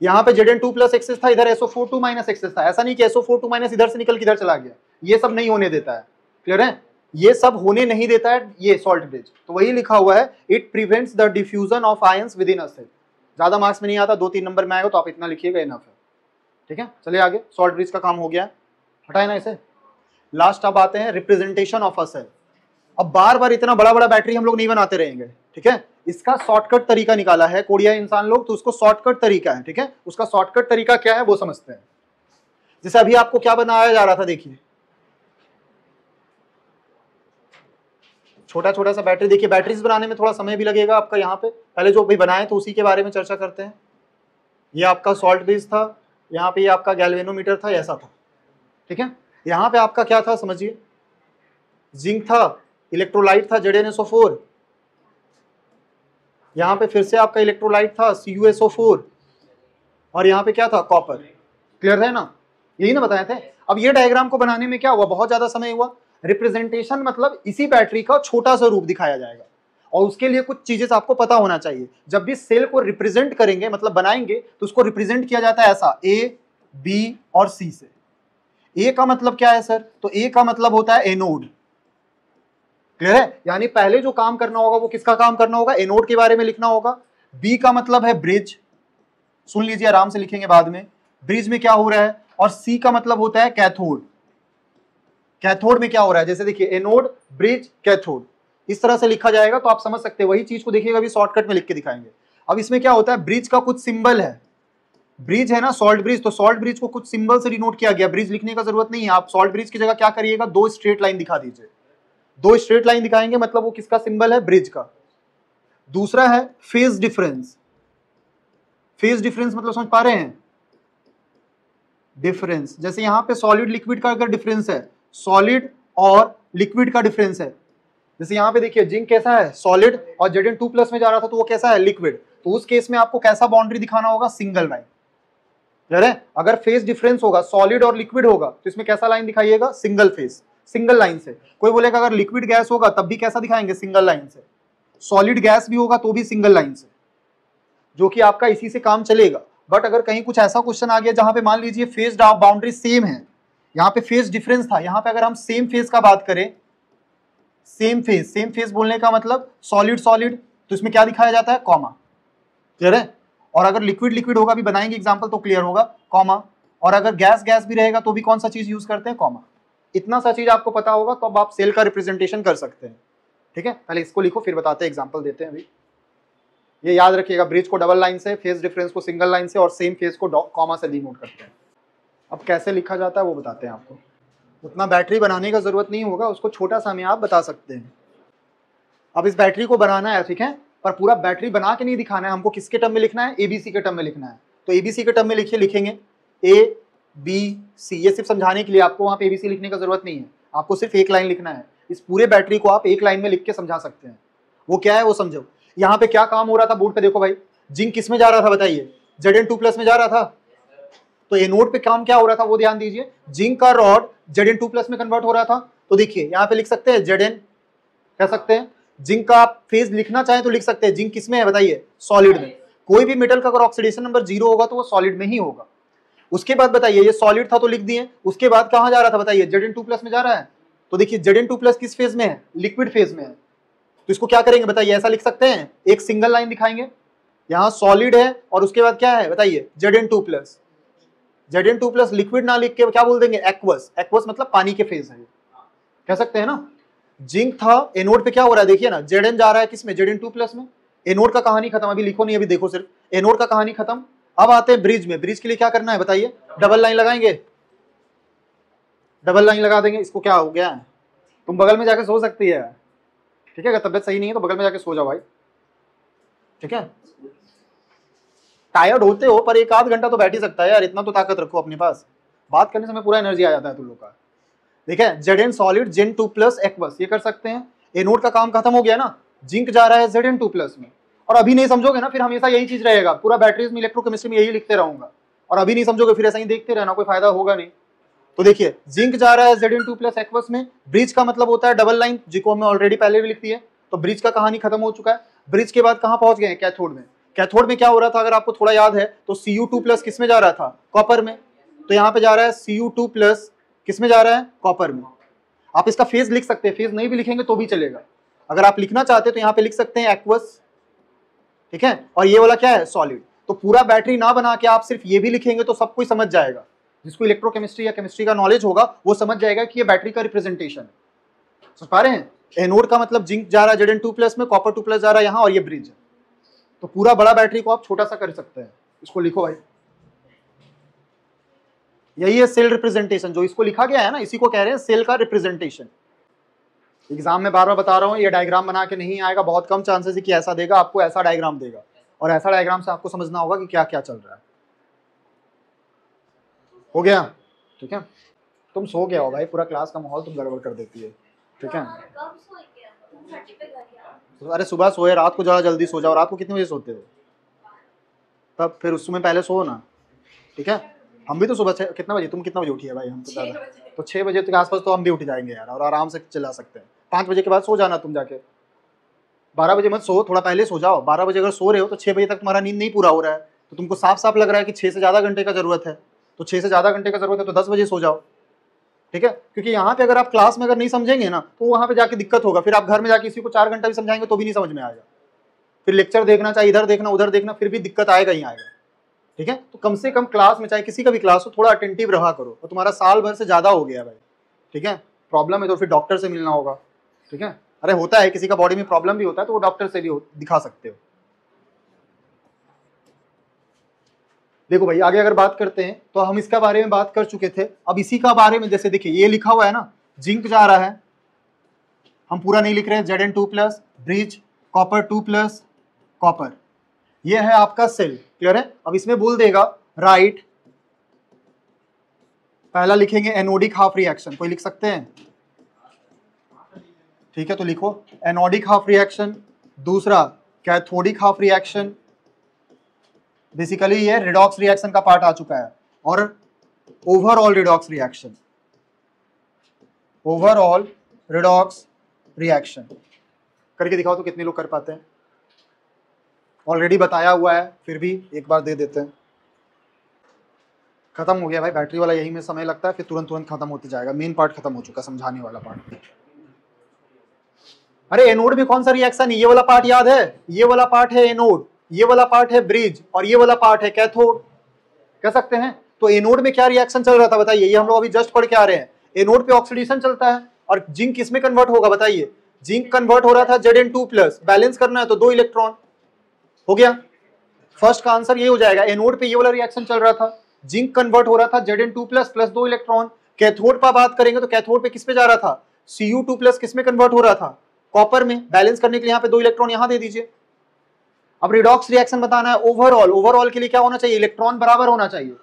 यहाँ पे Zn2 प्लस एक्सेस था, इधर SO4 माइनस एक्सेस था। ऐसा नहीं कि SO4 माइनस इधर से निकल के इधर चला गया। ये सब नहीं होने देता है, क्लियर है? ये सब होने नहीं देता है ये सॉल्ट ब्रिज। तो वही लिखा हुआ है, it prevents the diffusion of ions within a cell. ज्यादा मार्क्स में नहीं आता, 2-3 नंबर में आएगा तो आप इतना लिखिएगा, इनफ है, ठीक है? चलिए आगे, सॉल्ट ब्रिज का काम हो गया, हटाए ना इसे। लास्ट अब आते हैं रिप्रेजेंटेशन ऑफ अ सेल। अब बार बार इतना बड़ा बड़ा बैटरी हम लोग नहीं बनाते रहेंगे, ठीक है? इसका शॉर्टकट तरीका निकाला है कोरिया इंसान लोग, तो उसको शॉर्टकट तरीका है, ठीक है? उसका शॉर्टकट तरीका क्या है वो समझते हैं। जैसे अभी आपको क्या बनाया जा रहा था, देखिए छोटा छोटा सा बैटरी। देखिए बैटरीज बनाने में थोड़ा समय भी लगेगा आपका। यहाँ पे पहले जो भी बनाए तो उसी के बारे में चर्चा करते हैं। ये आपका सॉल्ट ब्रिज था, यहाँ पे ये आपका गैल्वेनोमीटर था, ऐसा था, ठीक है? यहाँ पे आपका क्या था समझिए, जिंक था, इलेक्ट्रोलाइट था ZnSO4, यहाँ पे फिर से आपका इलेक्ट्रोलाइट था CuSO4, और यहाँ पे क्या था, कॉपर। क्लियर है ना? यही ना बताए थे। अब ये डायग्राम को बनाने में क्या हुआ, बहुत ज्यादा समय हुआ। रिप्रेजेंटेशन मतलब इसी बैटरी का छोटा सा रूप दिखाया जाएगा, और उसके लिए कुछ चीजें आपको पता होना चाहिए। जब भी सेल को रिप्रेजेंट करेंगे मतलब बनाएंगे तो उसको रिप्रेजेंट किया जाता है ऐसा, A, B और C से। A का मतलब क्या है सर, तो A का मतलब होता है एनोड, क्लियर है? यानी पहले जो काम करना होगा वो किसका काम करना होगा, एनोड के बारे में लिखना होगा। B का मतलब है ब्रिज, सुन लीजिए आराम से लिखेंगे बाद में, ब्रिज में क्या हो रहा है। और C का मतलब होता है कैथोड, कैथोड में क्या हो रहा है। जैसे देखिए एनोड, ब्रिज, कैथोड, इस तरह से लिखा जाएगा तो आप समझ सकते हैं। वही चीज को देखिएगा अभी शॉर्टकट में लिख के दिखाएंगे। अब इसमें क्या होता है, ब्रिज का कुछ सिंबल है, ब्रिज है ना सॉल्ट ब्रिज, तो सॉल्ट ब्रिज को कुछ सिंबल से डिनोट किया गया। ब्रिज लिखने का जरूरत नहीं है, आप सॉल्ट ब्रिज की जगह क्या करिएगा, 2 स्ट्रेट लाइन दिखा दीजिए। 2 स्ट्रेट लाइन दिखाएंगे मतलब वो किसका सिंबल है, ब्रिज का। दूसरा है फेज डिफरेंस। फेज डिफरेंस मतलब समझ पा रहे हैं, डिफरेंस। जैसे यहाँ पे सॉलिड लिक्विड का अगर डिफरेंस है, सॉलिड और लिक्विड का डिफरेंस है। जैसे यहाँ पे देखिए जिंक कैसा है, सॉलिड, और Zn2 प्लस में जा रहा था तो वो कैसा है, लिक्विड। तो उस केस में आपको कैसा बाउंड्री दिखाना होगा, सिंगल लाइन। क्लियर है? अगर फेज डिफरेंस होगा, सॉलिड और लिक्विड होगा, तो इसमें कैसा लाइन दिखाइएगा? सिंगल फेज, सिंगल लाइन से। कोई बोलेगा अगर लिक्विड गैस होगा तब भी कैसा दिखाएंगे? सिंगल लाइन से। सॉलिड गैस भी होगा तो भी सिंगल लाइन से, जो कि आपका इसी से काम चलेगा। बट अगर कहीं कुछ ऐसा क्वेश्चन आ गया जहां पे मान लीजिए फेज बाउंड्री सेम है, यहाँ पे फेज डिफरेंस था, यहाँ पे अगर हम सेम फेज का बात करें, सेम फेज बोलने का मतलब सॉलिड सॉलिड, तो इसमें क्या दिखाया जाता है? कॉमा। क्लियर है? और अगर लिक्विड लिक्विड होगा, भी बनाएंगे एग्जांपल तो क्लियर होगा, कॉमा। और अगर गैस गैस भी रहेगा तो भी कौन सा चीज यूज करते हैं? कॉमा। इतना सा चीज आपको पता होगा तो अब आप सेल का रिप्रेजेंटेशन कर सकते हैं। ठीक है, पहले इसको लिखो फिर बताते हैं, एग्जांपल देते हैं। अभी ये याद रखिएगा, ब्रिज को डबल लाइन से, फेज डिफरेंस को सिंगल लाइन से, और सेम फेज को कॉमा से डिनोट करते हैं। अब कैसे लिखा जाता है वो बताते हैं आपको। उतना बैटरी बनाने का जरूरत नहीं होगा, उसको छोटा सा हमें आप बता सकते हैं। अब इस बैटरी को बनाना है, ठीक है, पर पूरा बैटरी बना के नहीं दिखाना है हमको। किसके टर्म में लिखना है? एबीसी के टर्म में लिखना है। तो एबीसी के टर्म में लिखेंगे ए बी सी, ये सिर्फ समझाने के लिए, आपको वहां पे एबीसी लिखने का जरूरत नहीं है, आपको सिर्फ एक लाइन लिखना है। इस पूरे बैटरी को आप एक लाइन में लिख के समझा सकते हैं। वो क्या है वो समझो। यहाँ पे क्या काम हो रहा था बोर्ड पे? देखो भाई, जिंक किस में जा रहा था बताइए? Zn2+ में जा रहा था। तो एनोड पे काम क्या हो रहा था वो ध्यान दीजिए। जिंक का रॉड Zn2+ में कन्वर्ट हो रहा था। तो देखिए यहाँ पे लिख सकते हैं Zn, कह सकते हैं। जिंक का आप फेज लिखना चाहें तो लिख सकते हैं। जिंक किस में है बताइए? सॉलिड में। कोई भी मेटल का अगर ऑक्सीडेशन नंबर 0 होगा तो वो सॉलिड में ही होगा। उसके बाद बताइए, ये सॉलिड था तो लिख दिए, उसके बाद कहां जा रहा था बताइए? Zn2+ में जा रहा है। तो देखिए Zn2+ किस फेज में है? लिक्विड फेज में है। तो इसको क्या करेंगे बताइए? ऐसा लिख सकते हैं, एक सिंगल लाइन दिखाएंगे, यहाँ सॉलिड है और उसके बाद क्या है बताइए? Zn2+। Zn2+ लिक्विड ना लिख के क्या बोल देंगे? एक्वस। एक्वस मतलब पानी के फेज है, कह सकते हैं ना। जिंक था, एनोड पे क्या हो रहा है देखिए ना, Zn जा रहा है किसमें? Zn2+ में। एनोड का कहानी खत्म, अभी लिखो नहीं, अभी देखो सिर्फ, एनोड का कहानी खत्म। अब आते हैं ब्रिज में। ब्रिज के लिए क्या करना है बताइए? डबल लाइन लगाएंगे, डबल लाइन लगा देंगे। इसको क्या हो गया है? तुम बगल में जाके सो सकती है, ठीक है? अगर तबियत सही नहीं है तो बगल में जाके सो जाओ भाई, ठीक है? टायर्ड होते हो पर एक आध घंटा तो बैठ ही सकता है यार, इतना तो ताकत रखो अपने पास। बात करने से पूरा एनर्जी आ जाता है तुम लोग का। देखिए Zn सॉलिड, Zn2+ एक्वस, ये कर सकते हैं। एनोड का काम खत्म हो गया ना, जिंक जा रहा है Zn2+ में। और अभी नहीं समझोगे ना फिर हमेशा यही चीज रहेगा, पूरा बैटरीज में इलेक्ट्रोकेमिस्ट्री में यही लिखते रहूंगा, और अभी नहीं समझोगे फिर ऐसा ही देखते रहना, कोई फायदा होगा नहीं। तो देखिए जिंक जा रहा है Zn2+ एक्वस में। ब्रिज का मतलब होता है डबल लाइन, जिसको हमने ऑलरेडी पहले भी लिख दी है। तो ब्रिज का कहानी खत्म हो चुका है। ब्रिज के बाद कहां पहुंच गए? कैथोड में। कैथोड में क्या हो रहा था अगर आपको थोड़ा याद है तो Cu2+ किस में जा रहा था? कॉपर में। तो यहाँ पे जा रहा है Cu2+, किस में जा रहा है? कॉपर में। आप इसका फेज लिख सकते हैं, फेज नहीं भी लिखेंगे तो भी चलेगा। अगर आप लिखना चाहते हैं तो यहाँ पे लिख सकते हैं एक्वस, ठीक है? और ये वाला क्या है? सॉलिड। तो पूरा बैटरी ना बना के आप सिर्फ ये भी लिखेंगे तो सब कोई समझ जाएगा, जिसको इलेक्ट्रोकेमिस्ट्री या केमिस्ट्री का नॉलेज होगा वो समझ जाएगा कि ये बैटरी का रिप्रेजेंटेशन है। समझ पा रहे हैं? एनोड का मतलब जिंक जा रहा है Zn2+ में, कॉपर 2+ जा रहा है यहाँ, और ये ब्रिज है। तो पूरा बड़ा बैटरी को आप छोटा सा कर सकते हैं। इसको लिखो भाई, यही है सेल रिप्रेजेंटेशन। जो इसको लिखा गया है ना, इसी को कह रहे हैं सेल का रिप्रेजेंटेशन। एग्जाम में बार बार बता रहा हूँ, ये डायग्राम बना के नहीं आएगा, बहुत कम चांसेस है कि ऐसा देगा, आपको ऐसा डायग्राम देगा, और ऐसा डायग्राम से आपको समझना होगा कि क्या क्या चल रहा है। हो गया? ठीक है, तुम सो गया हो भाई, पूरा क्लास का माहौल तुम गड़बड़ कर देती है, ठीक है? अरे सुबह सोए, रात को ज़्यादा जल्दी सो जाओ। रात को कितने बजे सोते हो? तब फिर उसमें पहले सो ना, ठीक है? हम भी तो सुबह कितना बजे, तुम कितना बजे उठी है भाई? हम तो ज़्यादा, तो 6 बजे के आसपास तो हम भी उठ जाएंगे यार, और आराम से चला सकते हैं। 5 बजे के बाद सो जाना तुम जाके। 12 बजे मत सो, थोड़ा पहले सो जाओ। 12 बजे अगर सो रहे हो तो 6 बजे तक तुम्हारा नींद नहीं पूरा हो रहा है, तो तुमको साफ साफ लग रहा है कि 6 से ज़्यादा घंटे का जरूरत है। तो 6 से ज़्यादा घंटे का जरूरत है तो 10 बजे सो जाओ, ठीक है? क्योंकि यहाँ पे अगर आप क्लास में अगर नहीं समझेंगे ना तो वहाँ पे जाके दिक्कत होगा। फिर आप घर में जाके किसी को 4 घंटा भी समझाएंगे तो भी नहीं समझ में आएगा। फिर लेक्चर देखना, चाहे इधर देखना उधर देखना, फिर भी दिक्कत आएगा ही आएगा, ठीक है? तो कम से कम क्लास में, चाहे किसी का भी क्लास हो, थोड़ा अटेंटिव रहा करो। और तुम्हारा साल भर से ज़्यादा हो गया भाई, ठीक है? प्रॉब्लम है तो फिर डॉक्टर से मिलना होगा, ठीक है? अरे होता है, किसी का बॉडी में प्रॉब्लम भी होता है तो वो डॉक्टर से भी दिखा सकते हो। देखो भाई आगे अगर बात करते हैं तो हम इसका बारे में बात कर चुके थे। अब इसी का बारे में, जैसे देखिए ये लिखा हुआ है ना, जिंक जा रहा है, हम पूरा नहीं लिख रहे हैं, Zn2+, ब्रिज, कॉपर 2+, कॉपर, ये है आपका सेल। क्लियर है? अब इसमें बोल देगा राइट, पहला लिखेंगे एनोडिक हाफ रिएक्शन, कोई लिख सकते हैं? ठीक है, तो लिखो एनोडिक हाफ रिएक्शन। दूसरा कैथोडिक हाफ रिएक्शन, बेसिकली ये रिडॉक्स रिएक्शन का पार्ट आ चुका है। और overall redox reaction, overall redox reaction करके दिखाओ तो कितने लोग कर पाते हैं। ऑलरेडी बताया हुआ है फिर भी एक बार दे देते हैं। खत्म हो गया भाई बैटरी वाला, यही में समय लगता है फिर तुरंत तुरंत खत्म होते जाएगा। मेन पार्ट खत्म हो चुका, समझाने वाला पार्ट। अरे एनोड में कौन सा रिएक्शन, ये वाला पार्ट याद है, ये वाला पार्ट है एनोड, ये वाला पार्ट है ब्रिज और ये वाला पार्ट है कैथोड, कह सकते हैं। तो एनोड में क्या रिएक्शन चल रहा था बताइए, ये हम लोग अभी जस्ट पढ़ के आ रहे हैं। एनोड पे ऑक्सीडेशन चलता है और जिंक किसमें कन्वर्ट होगा बताइए, जिंक कन्वर्ट हो रहा था Zn2+, बैलेंस करना है तो 2 इलेक्ट्रॉन हो गया। फर्स्ट का आंसर ये हो जाएगा। एनोड पे ये वाला रिएक्शन चल रहा था, जिंक कन्वर्ट हो रहा था Zn2+ प्लस 2 इलेक्ट्रॉन। कैथोड पर बात करेंगे तो कैथोड पे किस पे जा रहा था, Cu2+ किसमें कन्वर्ट हो रहा था, कॉपर में। बैलेंस करने के लिए यहाँ पे 2 इलेक्ट्रॉन यहाँ दे दीजिए। अब रिडॉक्स रिएक्शन बताना है ओवरऑल, ओवरऑल के लिए क्या होना चाहिए, इलेक्ट्रॉन बराबर होना चाहिए।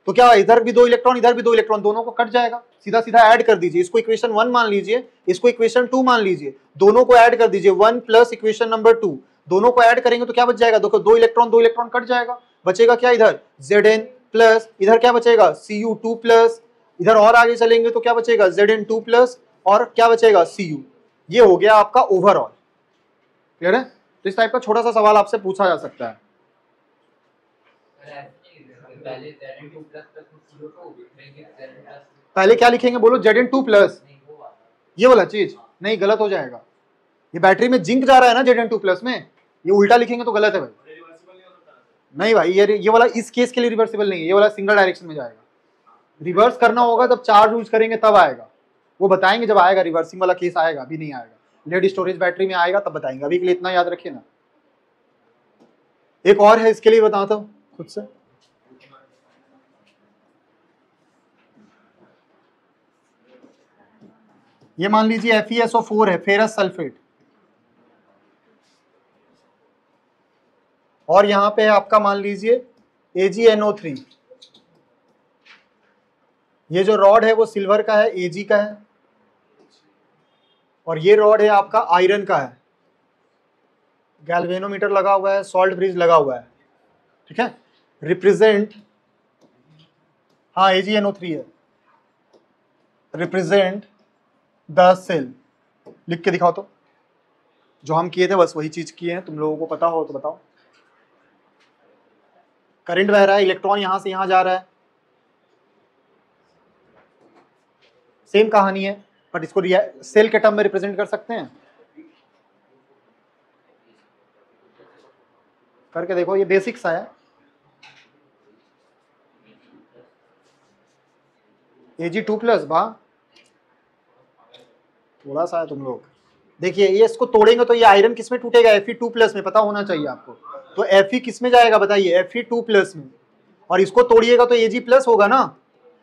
तो क्या इधर भी 2 इलेक्ट्रॉन इधर भी 2 इलेक्ट्रॉन, दोनों को कट जाएगा, सीधा सीधा ऐड कर दीजिए। इसको इक्वेशन 1 मान लीजिए, इसको इक्वेशन 2 मान लीजिए, दोनों को ऐड कर दीजिए 1 प्लस इक्वेशन नंबर 2, दोनों को ऐड करेंगे तो क्या बच जाएगा, देखो 2 इलेक्ट्रॉन कट जाएगा, बचेगा क्या इधर Zn+, इधर क्या बचेगा Cu2+, इधर और आगे चलेंगे तो क्या बचेगा Zn2+ और क्या बचेगा Cu। ये हो गया आपका ओवरऑल। क्लियर है। तो इस टाइप का छोटा सा सवाल आपसे पूछा जा सकता है। पहले क्या लिखेंगे बोलो, Zn2+, ये वाला चीज नहीं, गलत हो जाएगा। ये बैटरी में जिंक जा रहा है ना Zn2+ में, ये उल्टा लिखेंगे तो गलत है भाई। नहीं भाई ये वाला इस केस के लिए रिवर्सिबल नहीं है, ये वाला सिंगल डायरेक्शन में जाएगा। रिवर्स करना होगा तब चार्ज यूज करेंगे तब आएगा, वो बताएंगे जब आएगा, रिवर्सिंग वाला केस आएगा, अभी नहीं आएगा। लेड स्टोरेज बैटरी में आएगा तब बताएंगे, अभी के लिए इतना याद रखिए ना। एक और है, इसके लिए बताता हूं खुद से। ये मान लीजिए FeSO4 है, फेरस सल्फेट, और यहां पे है आपका मान लीजिए AgNO3। ये जो रॉड है वो सिल्वर का है, Ag का है, और ये रॉड है आपका आयरन का है। गैल्वेनोमीटर लगा हुआ है, सॉल्ट ब्रिज लगा हुआ है, ठीक है। रिप्रेजेंट, हाँ AgNO3 है, रिप्रेजेंट द सेल। लिख के दिखाओ तो, जो हम किए थे बस वही चीज किए हैं, तुम लोगों को पता हो तो बताओ। करंट बह रहा है, इलेक्ट्रॉन यहां से यहां जा रहा है, सेम कहानी है, बट इसको सेल के टर्म में रिप्रेजेंट कर सकते हैं। करके देखो, ये बेसिक सा है। Ag2+ बा थोड़ा सा है तुम लोग। देखिए ये इसको तोड़ेंगे तो ये आयरन किसमें टूटेगा, Fe2+ में, पता होना चाहिए आपको। तो Fe किसमें जाएगा बताइए, Fe2+ में, और इसको तोड़िएगा तो Ag+ होगा ना,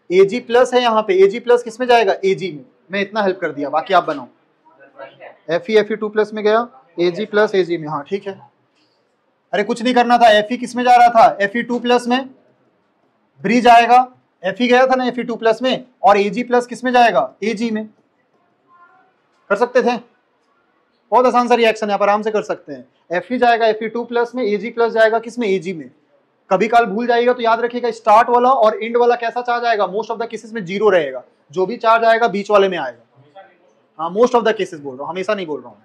Ag+ है यहाँ पे, Ag+ किसमें जाएगा, Ag में। मैं इतना हेल्प कर दिया, बाकी आप बनाओ। Fe2+ में गया, Ag+ Ag में, हाँ ठीक है। अरे कुछ नहीं करना था, Fe किसमें जा रहा था, Fe2+ में, ब्रिज आएगा, Fe गया था ना Fe2+ में, और Ag+ किसमें जाएगा, Ag में। कर सकते थे, बहुत आसान सा रिएक्शन है, आप आराम से कर सकते हैं। Fe जाएगा Fe2+ में, Ag+ जाएगा किसमें, Ag में। कभी काल भूल जाइएगा तो याद रखिएगा, स्टार्ट वाला और एंड वाला कैसा चार्ज आएगा, मोस्ट ऑफ द केसेस में 0 रहेगा, जो भी चार्ज आएगा बीच वाले में आएगा। हाँ मोस्ट ऑफ द केसेस बोल रहा हूँ, हमेशा नहीं बोल रहा हूँ।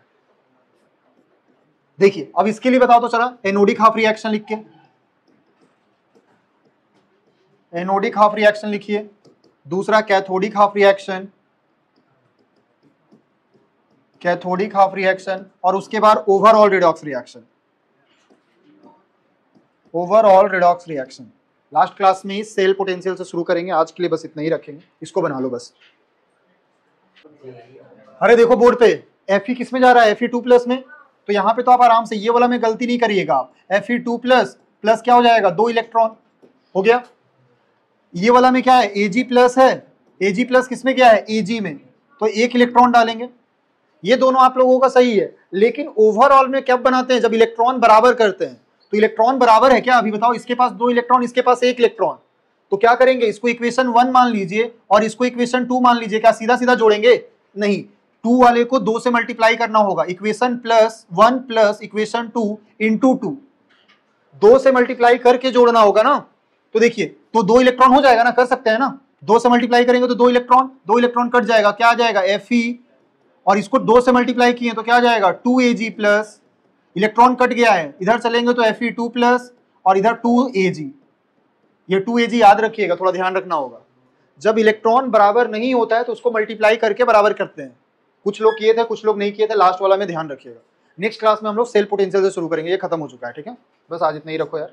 देखिए अब इसके लिए बताओ तो चला, एनोडिक हाफ रिएक्शन लिख के, एनोडिक हाफ रिएक्शन लिखिए। दूसरा cathodic half reaction, cathodic half reaction, और उसके बाद overall redox reaction, overall redox reaction. Last class में ही सेल पोटेंशियल से शुरू करेंगे, आज के लिए बस इतना ही रखेंगे, इसको बना लो बस। अरे देखो बोर्ड पे Fe किसमें जा रहा है, Fe2+ में, तो यहाँ पे तो आप आराम से ये वाला में गलती नहीं करिएगा आप, Fe2+ प्लस क्या हो जाएगा, 2 इलेक्ट्रॉन हो गया। ये वाला में क्या है, Ag+ है, Ag+ किसमें क्या है, Ag में, तो 1 इलेक्ट्रॉन डालेंगे। ये दोनों आप लोगों का सही है, लेकिन ओवरऑल में क्या बनाते हैं, जब इलेक्ट्रॉन बराबर करते हैं, तो इलेक्ट्रॉन बराबर है क्या, अभी बताओ, इसके पास 2 इलेक्ट्रॉन, इसके पास 1 इलेक्ट्रॉन, तो क्या करेंगे, इसको इक्वेशन 1 मान लीजिए और इसको इक्वेशन 2 मान लीजिए। क्या सीधा सीधा जोड़ेंगे, नहीं, 2 वाले को 2 से मल्टीप्लाई करना होगा, इक्वेशन +1 प्लस इक्वेशन 2 इंटू 2, 2 से मल्टीप्लाई करके जोड़ना होगा ना। तो देखिए तो 2 इलेक्ट्रॉन हो जाएगा ना, कर सकते हैं ना, 2 से मल्टीप्लाई करेंगे तो 2 इलेक्ट्रॉन कट जाएगा, क्या आ जाएगा Fe, और इसको 2 से मल्टीप्लाई किए तो क्या आ जाएगा 2Ag प्लस, इलेक्ट्रॉन कट गया है, इधर चलेंगे तो Fe2 प्लस और इधर 2Ag, ये 2Ag याद रखिएगा, थोड़ा ध्यान रखना होगा। जब इलेक्ट्रॉन बराबर नहीं होता है तो उसको मल्टीप्लाई करके बराबर करते हैं, कुछ लोग किए थे कुछ लोग नहीं किए थे, लास्ट वाला में ध्यान रखिएगा। नेक्स्ट क्लास में हम लोग सेल पोटेंशियल से शुरू करेंगे, ये खत्म हो चुका है, ठीक है, बस आज इतना ही रखो यार।